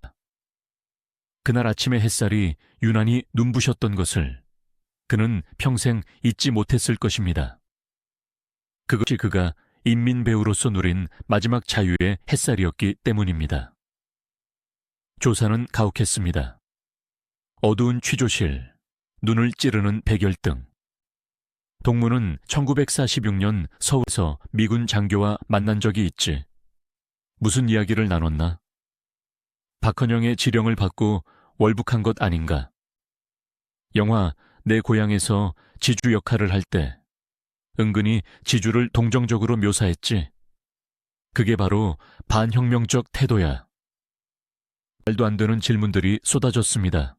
그날 아침의 햇살이 유난히 눈부셨던 것을 그는 평생 잊지 못했을 것입니다. 그것이 그가 인민배우로서 누린 마지막 자유의 햇살이었기 때문입니다. 조사는 가혹했습니다. 어두운 취조실, 눈을 찌르는 백열등. 동무는 1946년 서울에서 미군 장교와 만난 적이 있지. 무슨 이야기를 나눴나? 박헌영의 지령을 받고 월북한 것 아닌가? 영화 내 고향에서 지주 역할을 할 때 은근히 지주를 동정적으로 묘사했지. 그게 바로 반혁명적 태도야. 말도 안 되는 질문들이 쏟아졌습니다.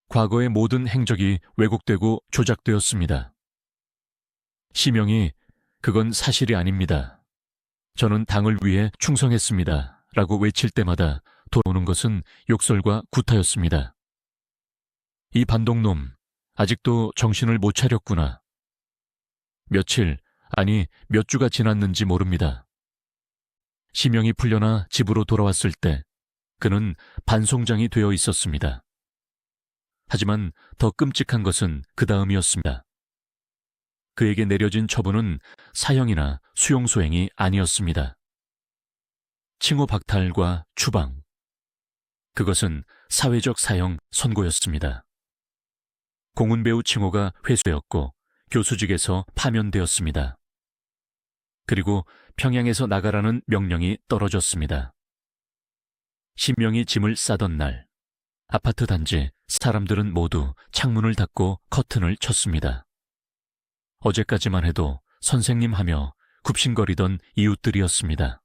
과거의 모든 행적이 왜곡되고 조작되었습니다. 시명이 그건 사실이 아닙니다. 저는 당을 위해 충성했습니다. 라고 외칠 때마다 돌아오는 것은 욕설과 구타였습니다. 이 반동놈, 아직도 정신을 못 차렸구나. 며칠, 아니 몇 주가 지났는지 모릅니다. 시명이 풀려나 집으로 돌아왔을 때 그는 반송장이 되어 있었습니다. 하지만 더 끔찍한 것은 그 다음이었습니다. 그에게 내려진 처분은 사형이나 수용소행이 아니었습니다. 칭호 박탈과 추방. 그것은 사회적 사형 선고였습니다. 공훈배우 칭호가 회수되었고 교수직에서 파면되었습니다. 그리고 평양에서 나가라는 명령이 떨어졌습니다. 시명이 짐을 싸던 날, 아파트 단지 사람들은 모두 창문을 닫고 커튼을 쳤습니다. 어제까지만 해도 선생님 하며 굽신거리던 이웃들이었습니다.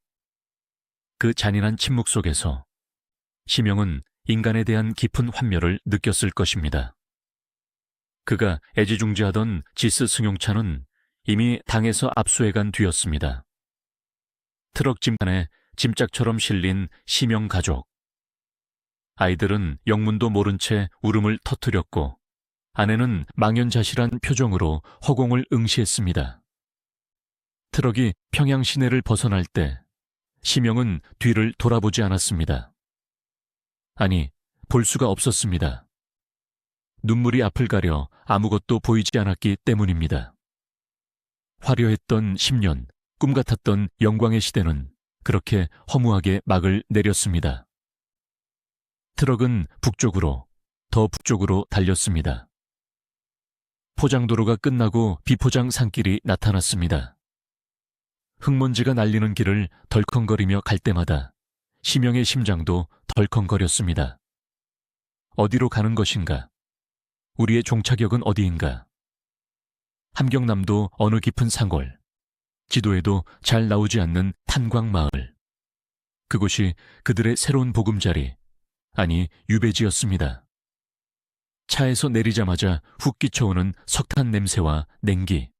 그 잔인한 침묵 속에서 시명은 인간에 대한 깊은 환멸을 느꼈을 것입니다. 그가 애지중지하던 지스 승용차는 이미 당에서 압수해간 뒤였습니다. 트럭 짐칸에 짐짝처럼 실린 시명 가족. 아이들은 영문도 모른 채 울음을 터뜨렸고 아내는 망연자실한 표정으로 허공을 응시했습니다. 트럭이 평양 시내를 벗어날 때 시명은 뒤를 돌아보지 않았습니다. 아니, 볼 수가 없었습니다. 눈물이 앞을 가려 아무것도 보이지 않았기 때문입니다. 화려했던 10년, 꿈 같았던 영광의 시대는 그렇게 허무하게 막을 내렸습니다. 트럭은 북쪽으로, 더 북쪽으로 달렸습니다. 포장도로가 끝나고 비포장 산길이 나타났습니다. 흙먼지가 날리는 길을 덜컹거리며 갈 때마다 시명의 심장도 덜컹거렸습니다. 어디로 가는 것인가? 우리의 종착역은 어디인가? 함경남도 어느 깊은 상골, 지도에도 잘 나오지 않는 탄광마을. 그곳이 그들의 새로운 보금자리, 아니 유배지였습니다. 차에서 내리자마자 훅 끼쳐오는 석탄 냄새와 냉기.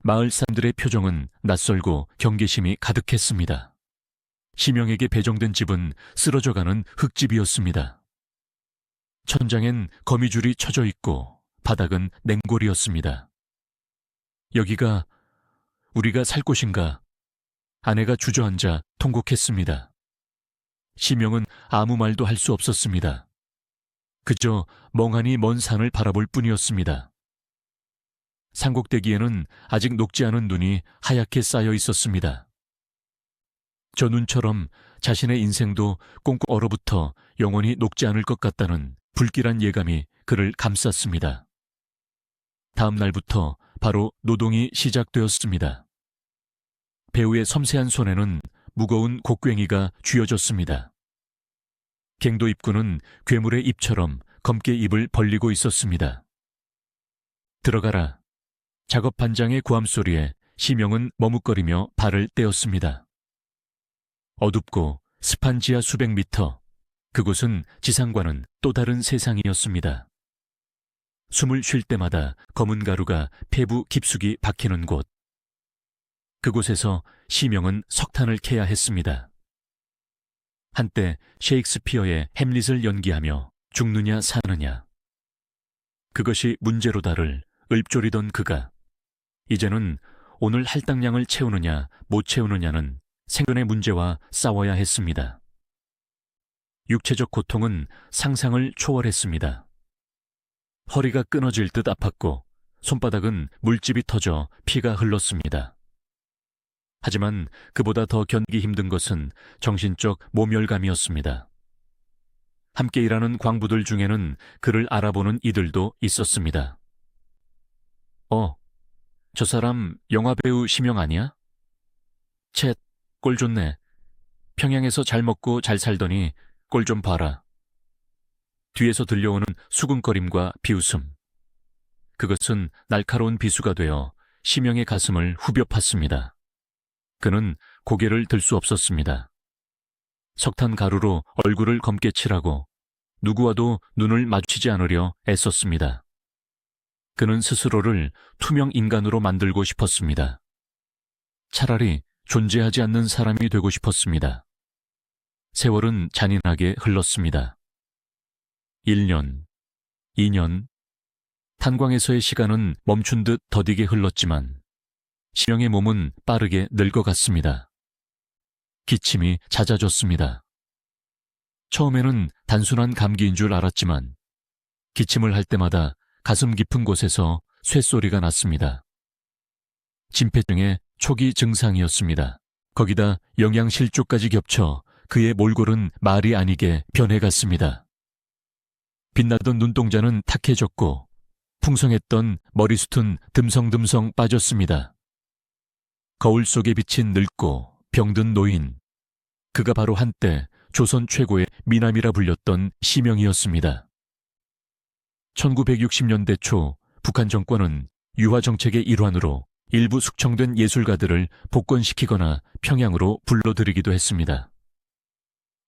마을 사람들의 표정은 낯설고 경계심이 가득했습니다. 시명에게 배정된 집은 쓰러져가는 흙집이었습니다. 천장엔 거미줄이 쳐져 있고 바닥은 냉골이었습니다. 여기가 우리가 살 곳인가? 아내가 주저앉아 통곡했습니다. 시명은 아무 말도 할 수 없었습니다. 그저 멍하니 먼 산을 바라볼 뿐이었습니다. 산꼭대기에는 아직 녹지 않은 눈이 하얗게 쌓여 있었습니다. 저 눈처럼 자신의 인생도 꽁꽁 얼어붙어 영원히 녹지 않을 것 같다는 불길한 예감이 그를 감쌌습니다. 다음 날부터 바로 노동이 시작되었습니다. 배우의 섬세한 손에는 무거운 곡괭이가 쥐어졌습니다. 갱도 입구는 괴물의 입처럼 검게 입을 벌리고 있었습니다. 들어가라. 작업 반장의 고함 소리에 시명은 머뭇거리며 발을 떼었습니다. 어둡고 습한 지하 수백 미터, 그곳은 지상과는 또 다른 세상이었습니다. 숨을 쉴 때마다 검은 가루가 폐부 깊숙이 박히는 곳. 그곳에서 시명은 석탄을 캐야 했습니다. 한때 셰익스피어의 햄릿을 연기하며 죽느냐 사느냐. 그것이 문제로다를 읊조리던 그가 이제는 오늘 할당량을 채우느냐 못 채우느냐는 생존의 문제와 싸워야 했습니다. 육체적 고통은 상상을 초월했습니다. 허리가 끊어질 듯 아팠고 손바닥은 물집이 터져 피가 흘렀습니다. 하지만 그보다 더 견디기 힘든 것은 정신적 모멸감이었습니다. 함께 일하는 광부들 중에는 그를 알아보는 이들도 있었습니다. 저 사람 영화배우 심영 아니야? 쳇, 꼴 좋네. 평양에서 잘 먹고 잘 살더니 꼴 좀 봐라. 뒤에서 들려오는 수근거림과 비웃음. 그것은 날카로운 비수가 되어 심영의 가슴을 후벼 팠습니다. 그는 고개를 들 수 없었습니다. 석탄 가루로 얼굴을 검게 칠하고 누구와도 눈을 마주치지 않으려 애썼습니다. 그는 스스로를 투명 인간으로 만들고 싶었습니다. 차라리 존재하지 않는 사람이 되고 싶었습니다. 세월은 잔인하게 흘렀습니다. 1년, 2년, 탄광에서의 시간은 멈춘 듯 더디게 흘렀지만 심영의 몸은 빠르게 늙어갔습니다. 기침이 잦아졌습니다. 처음에는 단순한 감기인 줄 알았지만 기침을 할 때마다 가슴 깊은 곳에서 쇳소리가 났습니다. 진폐증의 초기 증상이었습니다. 거기다 영양실조까지 겹쳐 그의 몰골은 말이 아니게 변해갔습니다. 빛나던 눈동자는 탁해졌고 풍성했던 머리숱은 듬성듬성 빠졌습니다. 거울 속에 비친 늙고 병든 노인, 그가 바로 한때 조선 최고의 미남이라 불렸던 심영이었습니다. 1960년대 초 북한 정권은 유화 정책의 일환으로 일부 숙청된 예술가들을 복권시키거나 평양으로 불러들이기도 했습니다.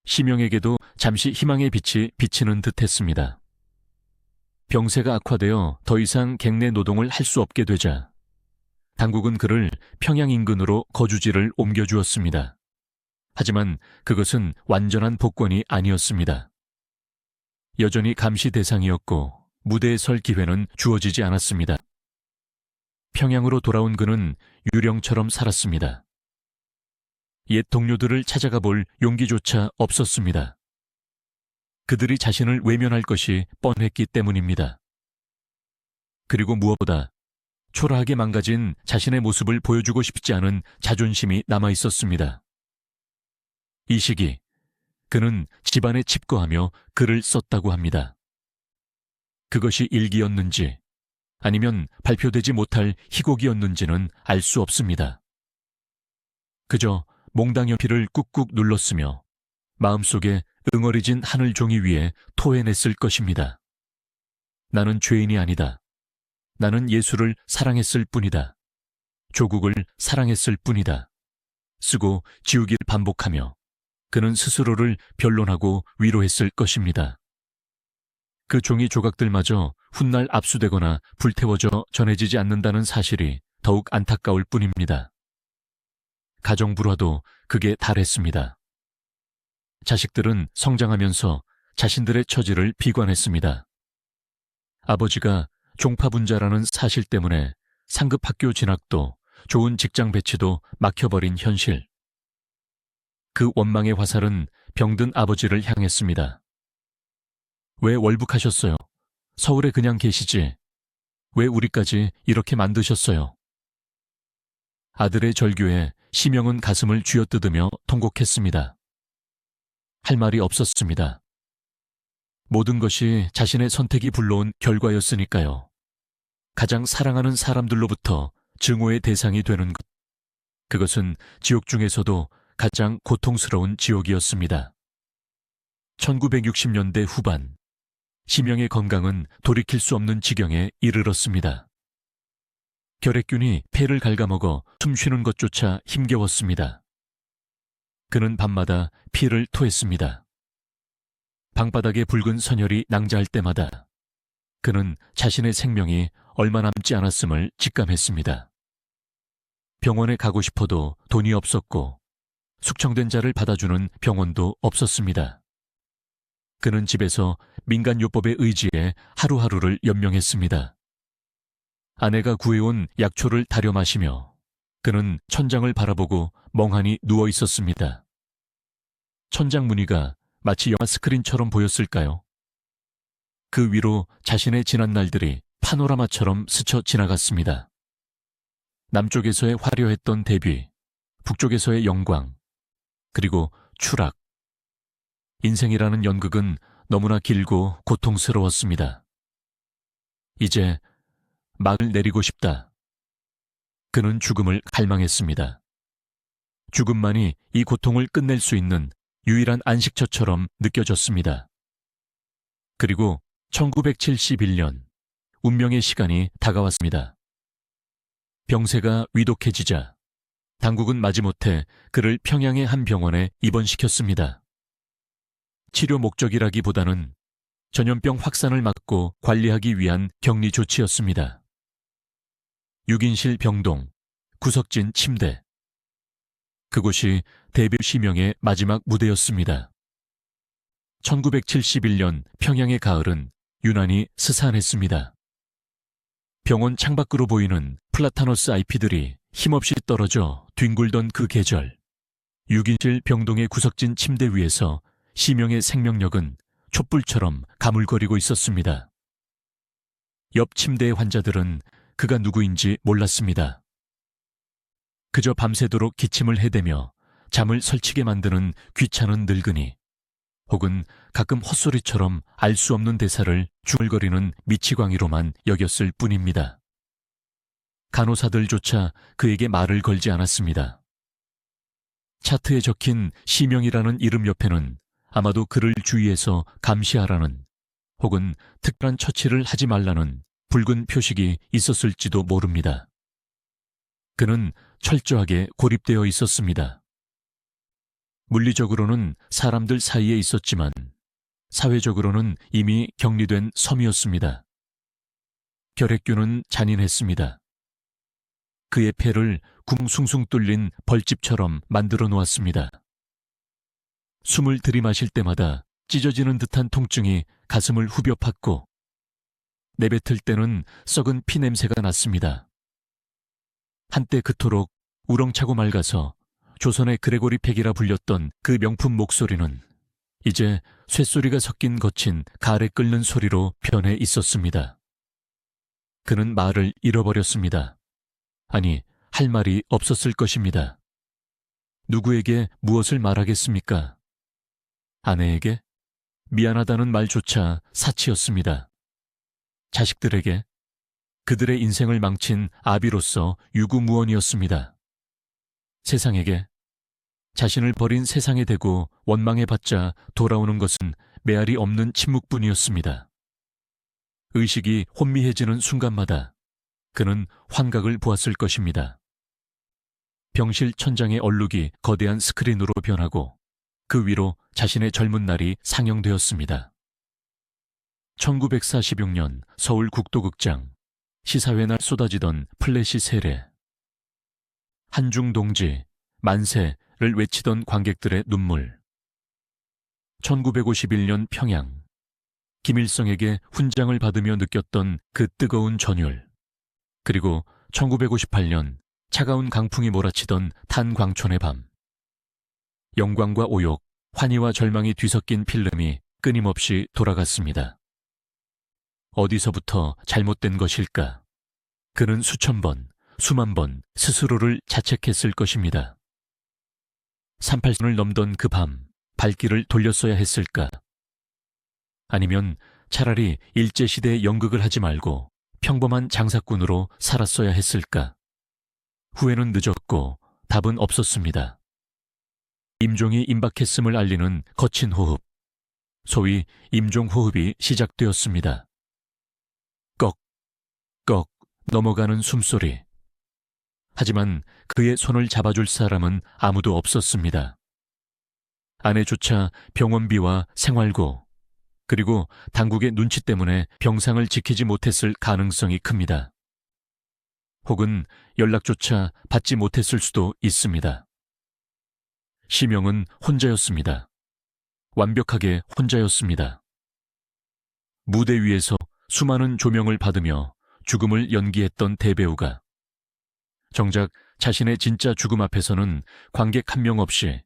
심영에게도 잠시 희망의 빛이 비치는 듯했습니다. 병세가 악화되어 더 이상 객내 노동을 할 수 없게 되자 당국은 그를 평양 인근으로 거주지를 옮겨주었습니다. 하지만 그것은 완전한 복권이 아니었습니다. 여전히 감시 대상이었고 무대에 설 기회는 주어지지 않았습니다. 평양으로 돌아온 그는 유령처럼 살았습니다. 옛 동료들을 찾아가 볼 용기조차 없었습니다. 그들이 자신을 외면할 것이 뻔했기 때문입니다. 그리고 무엇보다 초라하게 망가진 자신의 모습을 보여주고 싶지 않은 자존심이 남아 있었습니다. 이 시기 그는 집안에 칩거하며 글을 썼다고 합니다. 그것이 일기였는지 아니면 발표되지 못할 희곡이었는지는 알 수 없습니다. 그저 몽당 연필을 꾹꾹 눌렀으며 마음속에 응어리진 하늘 종이 위에 토해냈을 것입니다. 나는 죄인이 아니다. 나는 예수를 사랑했을 뿐이다. 조국을 사랑했을 뿐이다. 쓰고 지우기를 반복하며 그는 스스로를 변론하고 위로했을 것입니다. 그 종이 조각들마저 훗날 압수되거나 불태워져 전해지지 않는다는 사실이 더욱 안타까울 뿐입니다. 가정불화도 극에 달했습니다. 자식들은 성장하면서 자신들의 처지를 비관했습니다. 아버지가 종파분자라는 사실 때문에 상급 학교 진학도 좋은 직장 배치도 막혀버린 현실. 그 원망의 화살은 병든 아버지를 향했습니다. 왜 월북하셨어요? 서울에 그냥 계시지. 왜 우리까지 이렇게 만드셨어요? 아들의 절규에 심영은 가슴을 쥐어뜯으며 통곡했습니다. 할 말이 없었습니다. 모든 것이 자신의 선택이 불러온 결과였으니까요. 가장 사랑하는 사람들로부터 증오의 대상이 되는 것. 그것은 지옥 중에서도 가장 고통스러운 지옥이었습니다. 1960년대 후반, 심영의 건강은 돌이킬 수 없는 지경에 이르렀습니다. 결핵균이 폐를 갉아먹어 숨쉬는 것조차 힘겨웠습니다. 그는 밤마다 피를 토했습니다. 방바닥에 붉은 선혈이 낭자할 때마다 그는 자신의 생명이 얼마 남지 않았음을 직감했습니다. 병원에 가고 싶어도 돈이 없었고 숙청된 자를 받아주는 병원도 없었습니다. 그는 집에서 민간요법의 의지에 하루하루를 연명했습니다. 아내가 구해온 약초를 다려 마시며 그는 천장을 바라보고 멍하니 누워 있었습니다. 천장 무늬가 마치 영화 스크린처럼 보였을까요? 그 위로 자신의 지난 날들이 파노라마처럼 스쳐 지나갔습니다. 남쪽에서의 화려했던 대비, 북쪽에서의 영광, 그리고 추락. 인생이라는 연극은 너무나 길고 고통스러웠습니다. 이제 막을 내리고 싶다. 그는 죽음을 갈망했습니다. 죽음만이 이 고통을 끝낼 수 있는 유일한 안식처처럼 느껴졌습니다. 그리고 1971년, 운명의 시간이 다가왔습니다. 병세가 위독해지자 당국은 마지못해 그를 평양의 한 병원에 입원시켰습니다. 치료 목적이라기보다는 전염병 확산을 막고 관리하기 위한 격리 조치였습니다. 6인실 병동, 구석진 침대. 그곳이 데뷔 시명의 마지막 무대였습니다. 1971년 평양의 가을은 유난히 스산했습니다. 병원 창밖으로 보이는 플라타너스 잎들이 힘없이 떨어져 뒹굴던 그 계절, 6인실 병동의 구석진 침대 위에서 시명의 생명력은 촛불처럼 가물거리고 있었습니다. 옆 침대의 환자들은 그가 누구인지 몰랐습니다. 그저 밤새도록 기침을 해대며 잠을 설치게 만드는 귀찮은 늙은이, 혹은 가끔 헛소리처럼 알 수 없는 대사를 중얼거리는 미치광이로만 여겼을 뿐입니다. 간호사들조차 그에게 말을 걸지 않았습니다. 차트에 적힌 시명이라는 이름 옆에는 아마도 그를 주의해서 감시하라는, 혹은 특별한 처치를 하지 말라는 붉은 표식이 있었을지도 모릅니다. 그는 철저하게 고립되어 있었습니다. 물리적으로는 사람들 사이에 있었지만 사회적으로는 이미 격리된 섬이었습니다. 결핵균은 잔인했습니다. 그의 폐를 궁숭숭 뚫린 벌집처럼 만들어 놓았습니다. 숨을 들이마실 때마다 찢어지는 듯한 통증이 가슴을 후벼 팠고, 내뱉을 때는 썩은 피 냄새가 났습니다. 한때 그토록 우렁차고 맑아서 조선의 그레고리 팩이라 불렸던 그 명품 목소리는 이제 쇳소리가 섞인 거친 가래 끓는 소리로 변해 있었습니다. 그는 말을 잃어버렸습니다. 아니, 할 말이 없었을 것입니다. 누구에게 무엇을 말하겠습니까? 아내에게? 미안하다는 말조차 사치였습니다. 자식들에게? 그들의 인생을 망친 아비로서 유구무원이었습니다. 세상에게? 자신을 버린 세상에 대고 원망해봤자 돌아오는 것은 메아리 없는 침묵뿐이었습니다. 의식이 혼미해지는 순간마다 그는 환각을 보았을 것입니다. 병실 천장의 얼룩이 거대한 스크린으로 변하고 그 위로 자신의 젊은 날이 상영되었습니다. 1946년 서울 국도극장, 시사회 날 쏟아지던 플래시 세례. 한중 동지, 만세를 외치던 관객들의 눈물. 1951년 평양, 김일성에게 훈장을 받으며 느꼈던 그 뜨거운 전율. 그리고 1958년 차가운 강풍이 몰아치던 탄광촌의 밤. 영광과 오욕, 환희와 절망이 뒤섞인 필름이 끊임없이 돌아갔습니다. 어디서부터 잘못된 것일까? 그는 수천 번, 수만 번 스스로를 자책했을 것입니다. 38선을 넘던 그 밤, 발길을 돌렸어야 했을까? 아니면 차라리 일제시대의 연극을 하지 말고 평범한 장사꾼으로 살았어야 했을까? 후회는 늦었고 답은 없었습니다. 임종이 임박했음을 알리는 거친 호흡, 소위 임종호흡이 시작되었습니다. 꺽 넘어가는 숨소리. 하지만 그의 손을 잡아줄 사람은 아무도 없었습니다. 아내조차 병원비와 생활고, 그리고 당국의 눈치 때문에 병상을 지키지 못했을 가능성이 큽니다. 혹은 연락조차 받지 못했을 수도 있습니다. 시명은 혼자였습니다. 완벽하게 혼자였습니다. 무대 위에서 수많은 조명을 받으며 죽음을 연기했던 대배우가 정작 자신의 진짜 죽음 앞에서는 관객 한 명 없이,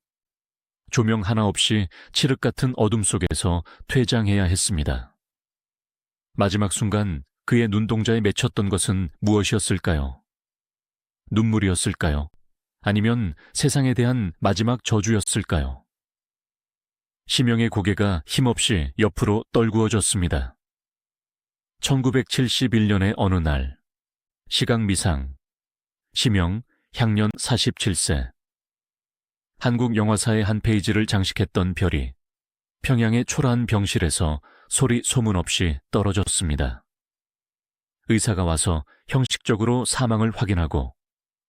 조명 하나 없이 칠흑 같은 어둠 속에서 퇴장해야 했습니다. 마지막 순간 그의 눈동자에 맺혔던 것은 무엇이었을까요? 눈물이었을까요? 아니면 세상에 대한 마지막 저주였을까요? 심영의 고개가 힘없이 옆으로 떨구어졌습니다. 1971년의 어느 날, 시각미상, 심영, 향년 47세. 한국 영화사의 한 페이지를 장식했던 별이 평양의 초라한 병실에서 소리 소문 없이 떨어졌습니다. 의사가 와서 형식적으로 사망을 확인하고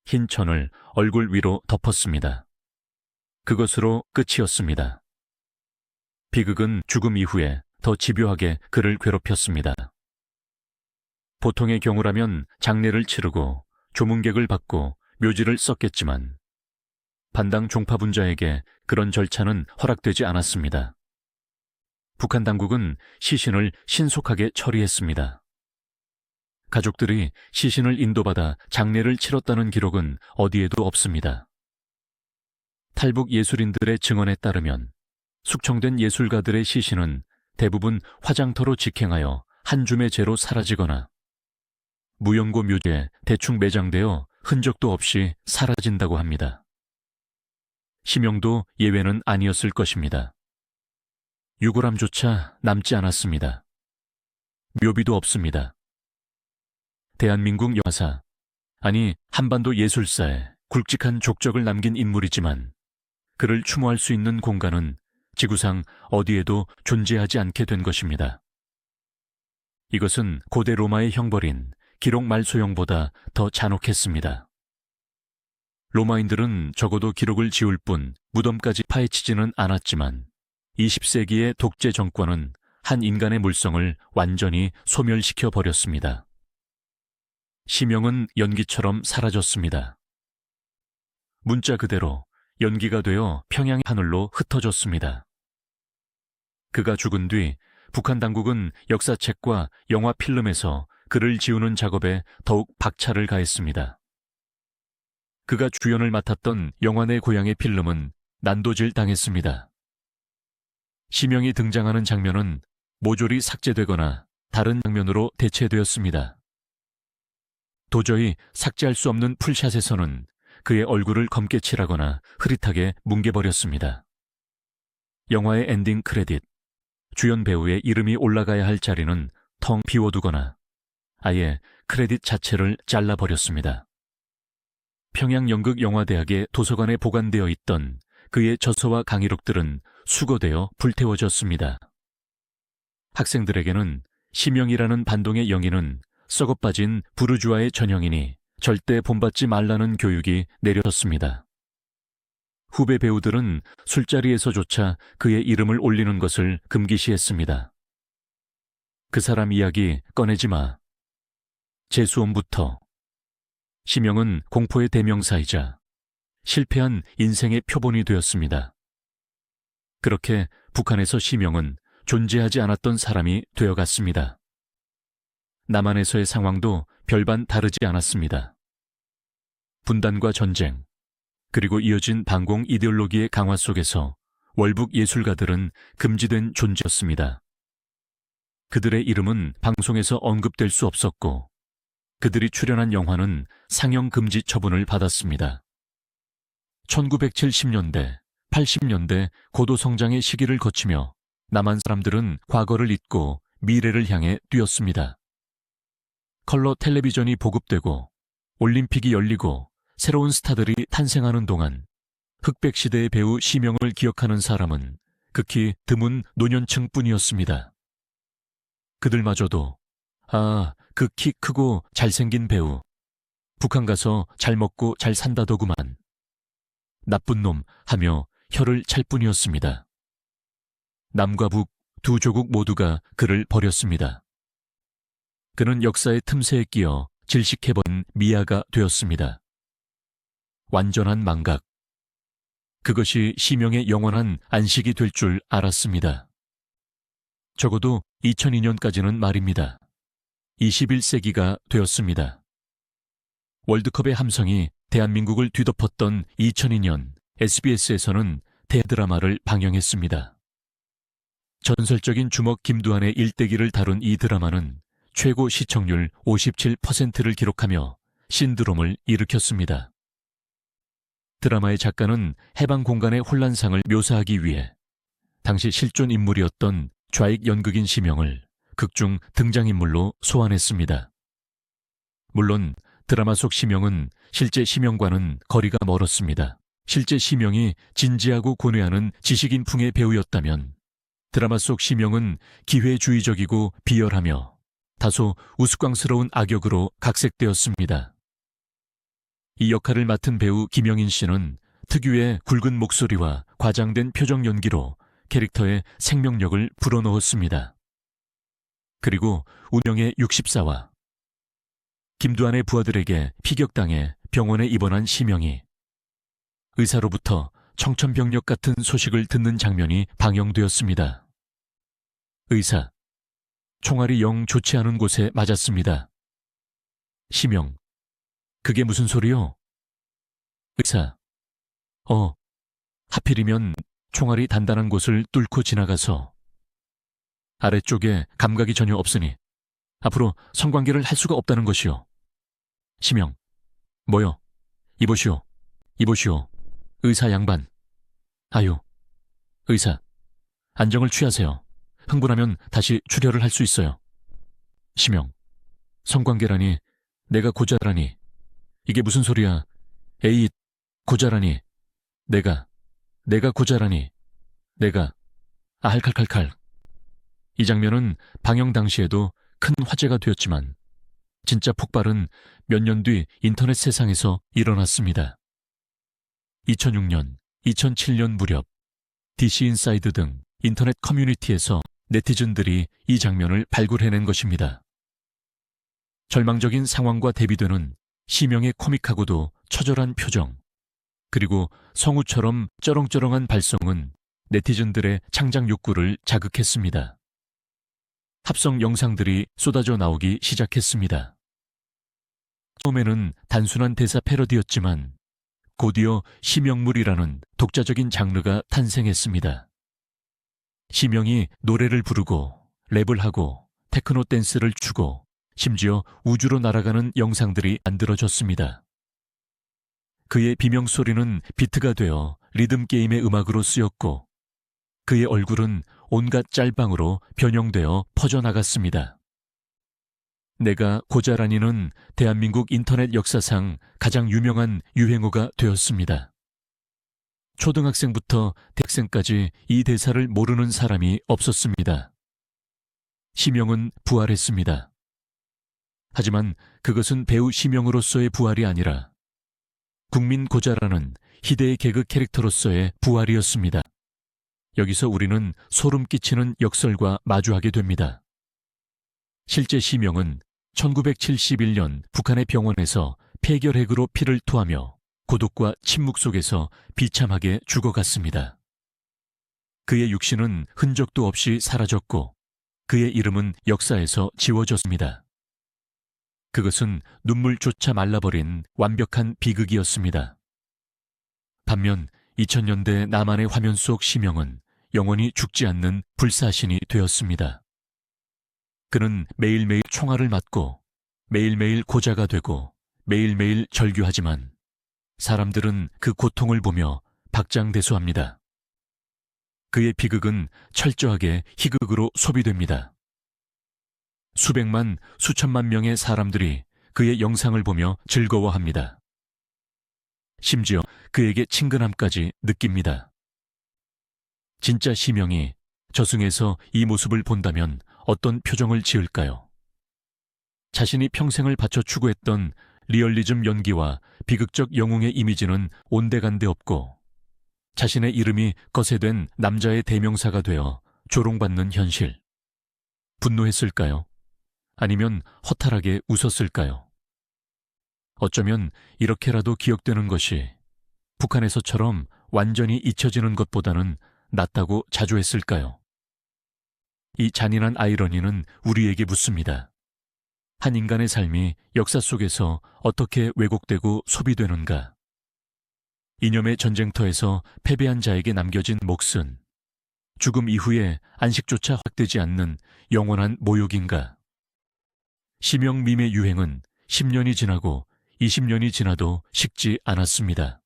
흰 천을 얼굴 위로 덮었습니다. 그것으로 끝이었습니다. 비극은 죽음 이후에 더 집요하게 그를 괴롭혔습니다. 보통의 경우라면 장례를 치르고 조문객을 받고 묘지를 썼겠지만 반당 종파분자에게 그런 절차는 허락되지 않았습니다. 북한 당국은 시신을 신속하게 처리했습니다. 가족들이 시신을 인도받아 장례를 치렀다는 기록은 어디에도 없습니다. 탈북 예술인들의 증언에 따르면 숙청된 예술가들의 시신은 대부분 화장터로 직행하여 한 줌의 재로 사라지거나 무연고 묘지에 대충 매장되어 흔적도 없이 사라진다고 합니다. 심영도 예외는 아니었을 것입니다. 유골함조차 남지 않았습니다. 묘비도 없습니다. 대한민국 영화사, 아니 한반도 예술사에 굵직한 족적을 남긴 인물이지만 그를 추모할 수 있는 공간은 지구상 어디에도 존재하지 않게 된 것입니다. 이것은 고대 로마의 형벌인 기록 말소형보다 더 잔혹했습니다. 로마인들은 적어도 기록을 지울 뿐 무덤까지 파헤치지는 않았지만 20세기의 독재 정권은 한 인간의 물성을 완전히 소멸시켜 버렸습니다. 심영은 연기처럼 사라졌습니다. 문자 그대로 연기가 되어 평양의 하늘로 흩어졌습니다. 그가 죽은 뒤 북한 당국은 역사책과 영화 필름에서 그를 지우는 작업에 더욱 박차를 가했습니다. 그가 주연을 맡았던 영화 내 고향의 필름은 난도질 당했습니다. 심영이 등장하는 장면은 모조리 삭제되거나 다른 장면으로 대체되었습니다. 도저히 삭제할 수 없는 풀샷에서는 그의 얼굴을 검게 칠하거나 흐릿하게 뭉개버렸습니다. 영화의 엔딩 크레딧, 주연 배우의 이름이 올라가야 할 자리는 텅 비워두거나 아예 크레딧 자체를 잘라버렸습니다. 평양연극영화대학의 도서관에 보관되어 있던 그의 저서와 강의록들은 수거되어 불태워졌습니다. 학생들에게는 심영이라는 반동의 영인은 썩어빠진 부르주아의 전형이니 절대 본받지 말라는 교육이 내려졌습니다. 후배 배우들은 술자리에서조차 그의 이름을 올리는 것을 금기시했습니다. 그 사람 이야기 꺼내지 마. 재수험부터. 심영은 공포의 대명사이자 실패한 인생의 표본이 되었습니다. 그렇게 북한에서 심영은 존재하지 않았던 사람이 되어갔습니다. 남한에서의 상황도 별반 다르지 않았습니다. 분단과 전쟁, 그리고 이어진 반공 이데올로기의 강화 속에서 월북 예술가들은 금지된 존재였습니다. 그들의 이름은 방송에서 언급될 수 없었고 그들이 출연한 영화는 상영 금지 처분을 받았습니다. 1970년대, 80년대 고도 성장의 시기를 거치며 남한 사람들은 과거를 잊고 미래를 향해 뛰었습니다. 컬러 텔레비전이 보급되고 올림픽이 열리고 새로운 스타들이 탄생하는 동안 흑백 시대의 배우 심영을 기억하는 사람은 극히 드문 노년층 뿐이었습니다. 그들마저도 그 키 크고 잘생긴 배우 북한 가서 잘 먹고 잘 산다더구만 나쁜 놈 하며 혀를 찰 뿐이었습니다. 남과 북 두 조국 모두가 그를 버렸습니다. 그는 역사의 틈새에 끼어 질식해버린 미아가 되었습니다. 완전한 망각. 그것이 심영의 영원한 안식이 될 줄 알았습니다. 적어도 2002년까지는 말입니다. 21세기가 되었습니다. 월드컵의 함성이 대한민국을 뒤덮었던 2002년 SBS에서는 대드라마를 방영했습니다. 전설적인 주먹 김두한의 일대기를 다룬 이 드라마는 최고 시청률 57%를 기록하며 신드롬을 일으켰습니다. 드라마의 작가는 해방 공간의 혼란상을 묘사하기 위해 당시 실존 인물이었던 좌익 연극인 심영을 극중 등장인물로 소환했습니다. 물론 드라마 속 심영은 실제 심영과는 거리가 멀었습니다. 실제 심영이 진지하고 고뇌하는 지식인풍의 배우였다면 드라마 속 심영은 기회주의적이고 비열하며 다소 우스꽝스러운 악역으로 각색되었습니다. 이 역할을 맡은 배우 김영인 씨는 특유의 굵은 목소리와 과장된 표정 연기로 캐릭터의 생명력을 불어넣었습니다. 그리고 운명의 64화. 김두한의 부하들에게 피격당해 병원에 입원한 심영이 의사로부터 청천벽력 같은 소식을 듣는 장면이 방영되었습니다. 의사, 총알이 영 좋지 않은 곳에 맞았습니다. 심영, 그게 무슨 소리요? 의사, 하필이면 총알이 단단한 곳을 뚫고 지나가서 아래쪽에 감각이 전혀 없으니 앞으로 성관계를 할 수가 없다는 것이요. 심영, 뭐요? 이보시오. 의사 양반. 아유, 의사, 안정을 취하세요. 흥분하면 다시 출혈을 할 수 있어요. 심영, 성관계라니, 내가 고자라니. 이게 무슨 소리야? 에이, 고자라니. 내가 고자라니. 칼칼칼칼. 이 장면은 방영 당시에도 큰 화제가 되었지만 진짜 폭발은 몇 년 뒤 인터넷 세상에서 일어났습니다. 2006년, 2007년 무렵 DC 인사이드 등 인터넷 커뮤니티에서 네티즌들이 이 장면을 발굴해낸 것입니다. 절망적인 상황과 대비되는 심영의 코믹하고도 처절한 표정, 그리고 성우처럼 쩌렁쩌렁한 발성은 네티즌들의 창작 욕구를 자극했습니다. 합성 영상들이 쏟아져 나오기 시작했습니다. 처음에는 단순한 대사 패러디였지만 곧이어 심영물이라는 독자적인 장르가 탄생했습니다. 심영이 노래를 부르고 랩을 하고 테크노 댄스를 추고 심지어 우주로 날아가는 영상들이 만들어졌습니다. 그의 비명소리는 비트가 되어 리듬게임의 음악으로 쓰였고 그의 얼굴은 온갖 짤방으로 변형되어 퍼져나갔습니다. 내가 고자라니는 대한민국 인터넷 역사상 가장 유명한 유행어가 되었습니다. 초등학생부터 대학생까지 이 대사를 모르는 사람이 없었습니다. 심영은 부활했습니다. 하지만 그것은 배우 심영으로서의 부활이 아니라 국민 고자라는 희대의 개그 캐릭터로서의 부활이었습니다. 여기서 우리는 소름 끼치는 역설과 마주하게 됩니다. 실제 심영은 1971년 북한의 병원에서 폐결핵으로 피를 토하며 고독과 침묵 속에서 비참하게 죽어갔습니다. 그의 육신은 흔적도 없이 사라졌고 그의 이름은 역사에서 지워졌습니다. 그것은 눈물조차 말라버린 완벽한 비극이었습니다. 반면 2000년대 남한의 화면 속 심영은 영원히 죽지 않는 불사신이 되었습니다. 그는 매일매일 총알을 맞고 매일매일 고자가 되고 매일매일 절규하지만 사람들은 그 고통을 보며 박장대소합니다. 그의 비극은 철저하게 희극으로 소비됩니다. 수백만, 수천만 명의 사람들이 그의 영상을 보며 즐거워합니다. 심지어 그에게 친근함까지 느낍니다. 진짜 심영이 저승에서 이 모습을 본다면 어떤 표정을 지을까요? 자신이 평생을 바쳐 추구했던 리얼리즘 연기와 비극적 영웅의 이미지는 온데간데 없고 자신의 이름이 거세된 남자의 대명사가 되어 조롱받는 현실. 분노했을까요? 아니면 허탈하게 웃었을까요? 어쩌면 이렇게라도 기억되는 것이 북한에서처럼 완전히 잊혀지는 것보다는 낫다고 자주 했을까요? 이 잔인한 아이러니는 우리에게 묻습니다. 한 인간의 삶이 역사 속에서 어떻게 왜곡되고 소비되는가? 이념의 전쟁터에서 패배한 자에게 남겨진 몫은 죽음 이후에 안식조차 확되지 않는 영원한 모욕인가? 심형밈의 유행은 10년이 지나고 20년이 지나도 식지 않았습니다.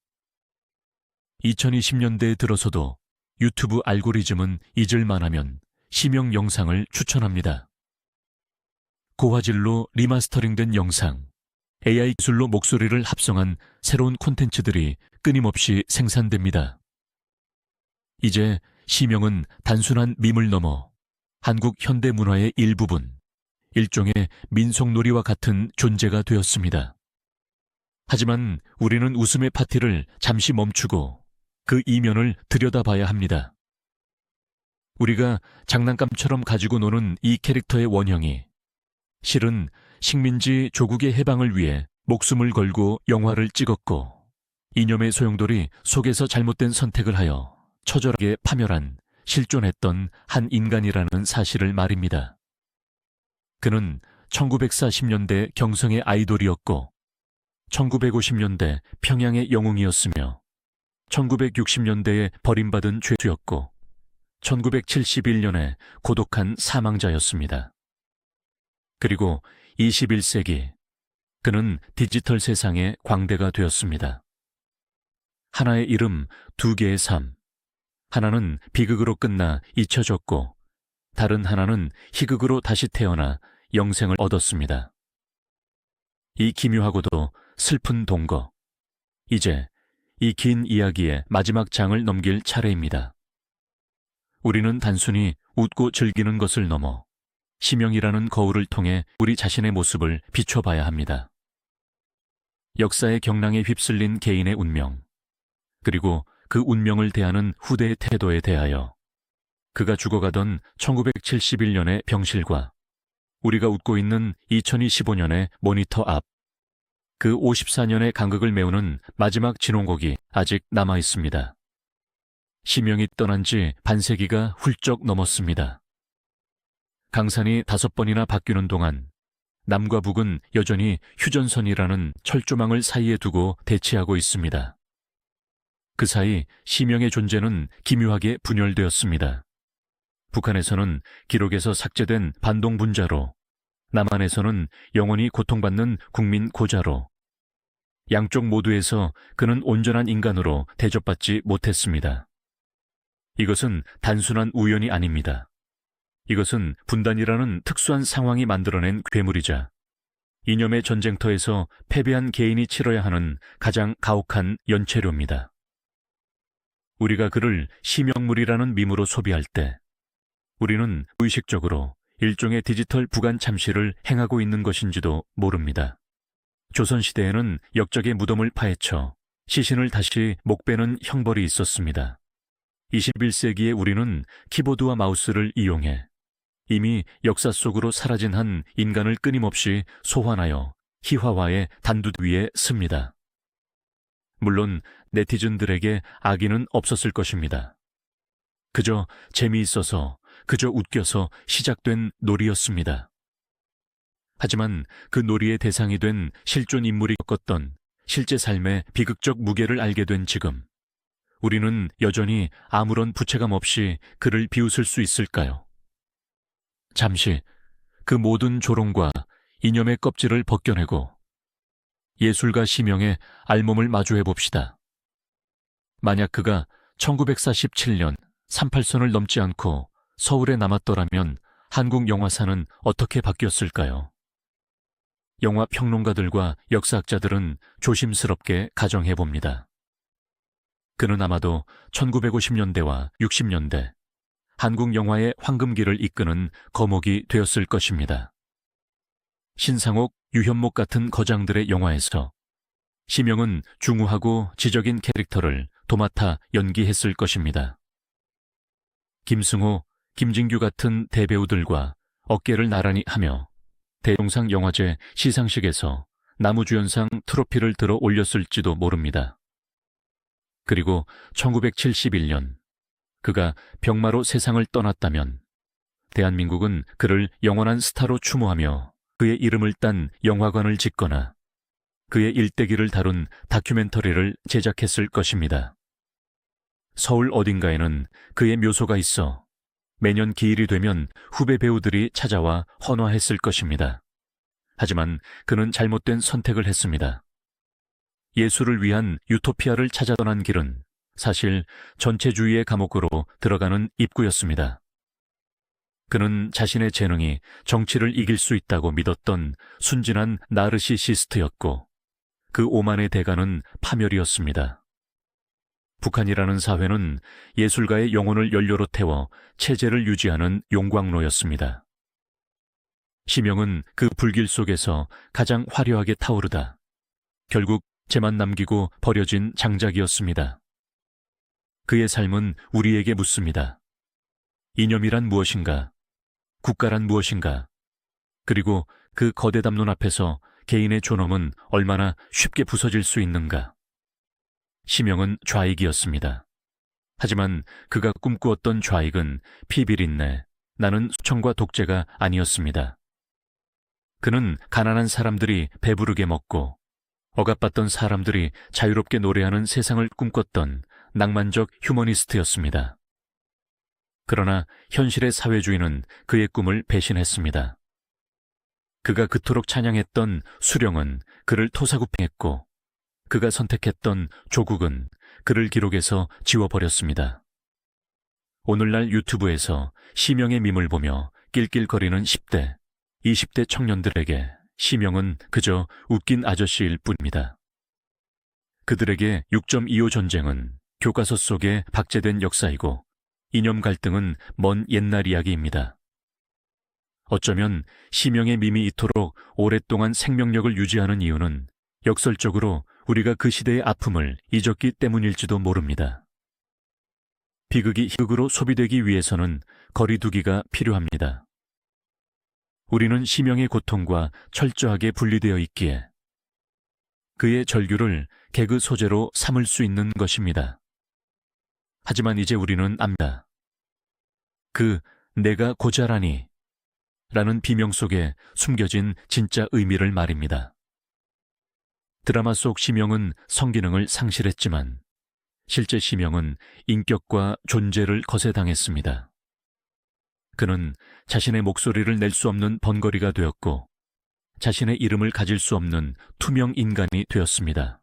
2020년대에 들어서도 유튜브 알고리즘은 잊을만하면 심형 영상을 추천합니다. 고화질로 리마스터링된 영상, AI 기술로 목소리를 합성한 새로운 콘텐츠들이 끊임없이 생산됩니다. 이제 심형은 단순한 밈을 넘어 한국 현대 문화의 일부분, 일종의 민속놀이와 같은 존재가 되었습니다. 하지만 우리는 웃음의 파티를 잠시 멈추고 그 이면을 들여다봐야 합니다. 우리가 장난감처럼 가지고 노는 이 캐릭터의 원형이 실은 식민지 조국의 해방을 위해 목숨을 걸고 영화를 찍었고 이념의 소용돌이 속에서 잘못된 선택을 하여 처절하게 파멸한 실존했던 한 인간이라는 사실을 말입니다. 그는 1940년대 경성의 아이돌이었고 1950년대 평양의 영웅이었으며 1960년대에 버림받은 죄수였고 1971년에 고독한 사망자였습니다. 그리고 21세기 그는 디지털 세상의 광대가 되었습니다. 하나의 이름, 두 개의 삶. 하나는 비극으로 끝나 잊혀졌고 다른 하나는 희극으로 다시 태어나 영생을 얻었습니다. 이 기묘하고도 슬픈 동거. 이제 이 긴 이야기의 마지막 장을 넘길 차례입니다. 우리는 단순히 웃고 즐기는 것을 넘어 심형이라는 거울을 통해 우리 자신의 모습을 비춰봐야 합니다. 역사의 경랑에 휩쓸린 개인의 운명, 그리고 그 운명을 대하는 후대의 태도에 대하여 그가 죽어가던 1971년의 병실과 우리가 웃고 있는 2025년의 모니터 앞, 그 54년의 간극을 메우는 마지막 진홍곡이 아직 남아 있습니다. 심형이 떠난 지 반세기가 훌쩍 넘었습니다. 강산이 5번이나 바뀌는 동안 남과 북은 여전히 휴전선이라는 철조망을 사이에 두고 대치하고 있습니다. 그 사이 심형의 존재는 기묘하게 분열되었습니다. 북한에서는 기록에서 삭제된 반동분자로, 남한에서는 영원히 고통받는 국민 고자로, 양쪽 모두에서 그는 온전한 인간으로 대접받지 못했습니다. 이것은 단순한 우연이 아닙니다. 이것은 분단이라는 특수한 상황이 만들어낸 괴물이자 이념의 전쟁터에서 패배한 개인이 치러야 하는 가장 가혹한 연체료입니다. 우리가 그를 심형물이라는 밈으로 소비할 때 우리는 무의식적으로 일종의 디지털 부관 참시를 행하고 있는 것인지도 모릅니다. 조선시대에는 역적의 무덤을 파헤쳐 시신을 다시 목베는 형벌이 있었습니다. 21세기의 우리는 키보드와 마우스를 이용해 이미 역사 속으로 사라진 한 인간을 끊임없이 소환하여 희화화의 단두 위에 씁니다. 물론 네티즌들에게 악의는 없었을 것입니다. 그저 재미있어서, 그저 웃겨서 시작된 놀이였습니다. 하지만 그 놀이의 대상이 된 실존 인물이 겪었던 실제 삶의 비극적 무게를 알게 된 지금, 우리는 여전히 아무런 부채감 없이 그를 비웃을 수 있을까요? 잠시 그 모든 조롱과 이념의 껍질을 벗겨내고 예술가 심형의 알몸을 마주해 봅시다. 만약 그가 1947년 38선을 넘지 않고 서울에 남았더라면 한국 영화사는 어떻게 바뀌었을까요? 영화 평론가들과 역사학자들은 조심스럽게 가정해 봅니다. 그는 아마도 1950년대와 60년대 한국 영화의 황금기를 이끄는 거목이 되었을 것입니다. 신상옥, 유현목 같은 거장들의 영화에서 심형은 중후하고 지적인 캐릭터를 도맡아 연기했을 것입니다. 김승호, 김진규 같은 대배우들과 어깨를 나란히 하며 대종상 영화제 시상식에서 나무주연상 트로피를 들어 올렸을지도 모릅니다. 그리고 1971년 그가 병마로 세상을 떠났다면 대한민국은 그를 영원한 스타로 추모하며 그의 이름을 딴 영화관을 짓거나 그의 일대기를 다룬 다큐멘터리를 제작했을 것입니다. 서울 어딘가에는 그의 묘소가 있어 매년 기일이 되면 후배 배우들이 찾아와 헌화했을 것입니다. 하지만 그는 잘못된 선택을 했습니다. 예술을 위한 유토피아를 찾아 떠난 길은 사실 전체주의의 감옥으로 들어가는 입구였습니다. 그는 자신의 재능이 정치를 이길 수 있다고 믿었던 순진한 나르시시스트였고 그 오만의 대가는 파멸이었습니다. 북한이라는 사회는 예술가의 영혼을 연료로 태워 체제를 유지하는 용광로였습니다. 심영은 그 불길 속에서 가장 화려하게 타오르다 결국 재만 남기고 버려진 장작이었습니다. 그의 삶은 우리에게 묻습니다. 이념이란 무엇인가? 국가란 무엇인가? 그리고 그 거대 담론 앞에서 개인의 존엄은 얼마나 쉽게 부서질 수 있는가? 심영은 좌익이었습니다. 하지만 그가 꿈꾸었던 좌익은 피비린내, 나는 수청과 독재가 아니었습니다. 그는 가난한 사람들이 배부르게 먹고 억압받던 사람들이 자유롭게 노래하는 세상을 꿈꿨던 낭만적 휴머니스트였습니다. 그러나 현실의 사회주의는 그의 꿈을 배신했습니다. 그가 그토록 찬양했던 수령은 그를 토사구팽했고 그가 선택했던 조국은 그를 기록에서 지워버렸습니다. 오늘날 유튜브에서 심영의 밈을 보며 낄낄거리는 10대, 20대 청년들에게 심영은 그저 웃긴 아저씨일 뿐입니다. 그들에게 6.25 전쟁은 교과서 속에 박제된 역사이고 이념 갈등은 먼 옛날 이야기입니다. 어쩌면 심영의 밈이 이토록 오랫동안 생명력을 유지하는 이유는 역설적으로 우리가 그 시대의 아픔을 잊었기 때문일지도 모릅니다. 비극이 희극으로 소비되기 위해서는 거리두기가 필요합니다. 우리는 심영의 고통과 철저하게 분리되어 있기에 그의 절규를 개그 소재로 삼을 수 있는 것입니다. 하지만 이제 우리는 압니다. 그 내가 고자라니 라는 비명 속에 숨겨진 진짜 의미를 말입니다. 드라마 속 심영은 성기능을 상실했지만 실제 심영은 인격과 존재를 거세당했습니다. 그는 자신의 목소리를 낼 수 없는 번거리가 되었고 자신의 이름을 가질 수 없는 투명 인간이 되었습니다.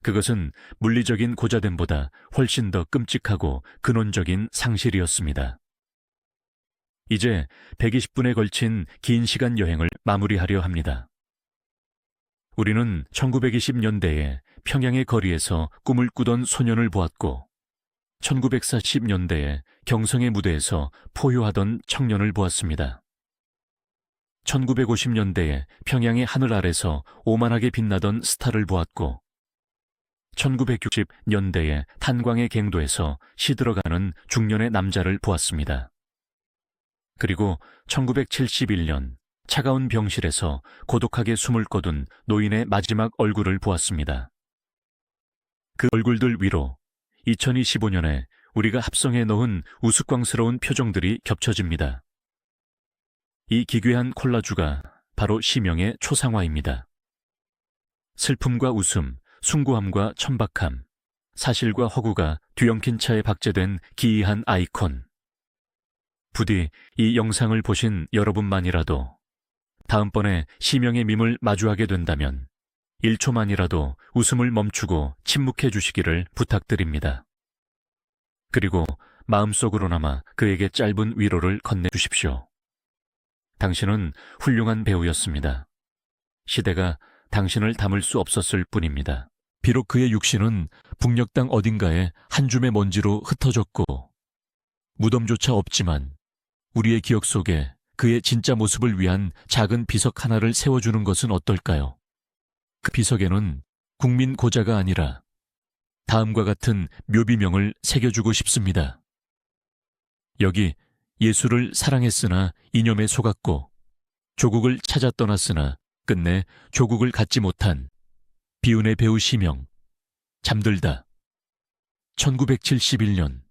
그것은 물리적인 고자됨보다 훨씬 더 끔찍하고 근원적인 상실이었습니다. 이제 120분에 걸친 긴 시간 여행을 마무리하려 합니다. 우리는 1920년대에 평양의 거리에서 꿈을 꾸던 소년을 보았고 1940년대에 경성의 무대에서 포효하던 청년을 보았습니다. 1950년대에 평양의 하늘 아래서 오만하게 빛나던 스타를 보았고 1960년대에 탄광의 갱도에서 시들어가는 중년의 남자를 보았습니다. 그리고 1971년 차가운 병실에서 고독하게 숨을 거둔 노인의 마지막 얼굴을 보았습니다. 그 얼굴들 위로 2025년에 우리가 합성해 넣은 우스꽝스러운 표정들이 겹쳐집니다. 이 기괴한 콜라주가 바로 심영의 초상화입니다. 슬픔과 웃음, 숭고함과 천박함, 사실과 허구가 뒤엉킨 차에 박제된 기이한 아이콘. 부디 이 영상을 보신 여러분만이라도 다음번에 심영의 밈을 마주하게 된다면 1초만이라도 웃음을 멈추고 침묵해 주시기를 부탁드립니다. 그리고 마음속으로나마 그에게 짧은 위로를 건네주십시오. 당신은 훌륭한 배우였습니다. 시대가 당신을 담을 수 없었을 뿐입니다. 비록 그의 육신은 북녘 땅 어딘가에 한 줌의 먼지로 흩어졌고 무덤조차 없지만 우리의 기억 속에 그의 진짜 모습을 위한 작은 비석 하나를 세워주는 것은 어떨까요? 그 비석에는 국민 고자가 아니라 다음과 같은 묘비명을 새겨주고 싶습니다. 여기 예술을 사랑했으나 이념에 속았고 조국을 찾아 떠났으나 끝내 조국을 갖지 못한 비운의 배우 심영, 잠들다. 1971년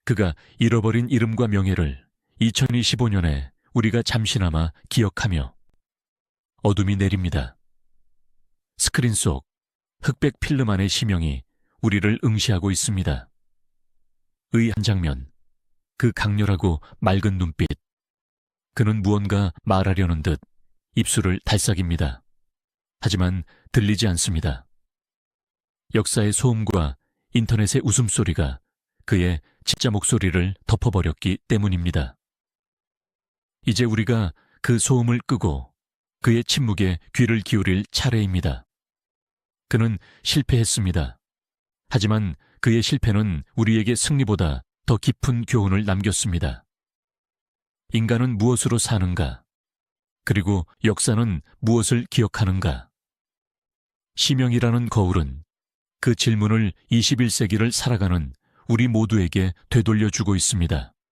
그가 잃어버린 이름과 명예를 2025년에 우리가 잠시나마 기억하며 어둠이 내립니다. 스크린 속 흑백 필름 안의 심형이 우리를 응시하고 있습니다. 의 한 장면, 그 강렬하고 맑은 눈빛. 그는 무언가 말하려는 듯 입술을 달싹입니다. 하지만 들리지 않습니다. 역사의 소음과 인터넷의 웃음소리가 그의 진짜 목소리를 덮어버렸기 때문입니다. 이제 우리가 그 소음을 끄고 그의 침묵에 귀를 기울일 차례입니다. 그는 실패했습니다. 하지만 그의 실패는 우리에게 승리보다 더 깊은 교훈을 남겼습니다. 인간은 무엇으로 사는가? 그리고 역사는 무엇을 기억하는가? 시명이라는 거울은 그 질문을 21세기를 살아가는 우리 모두에게 되돌려주고 있습니다.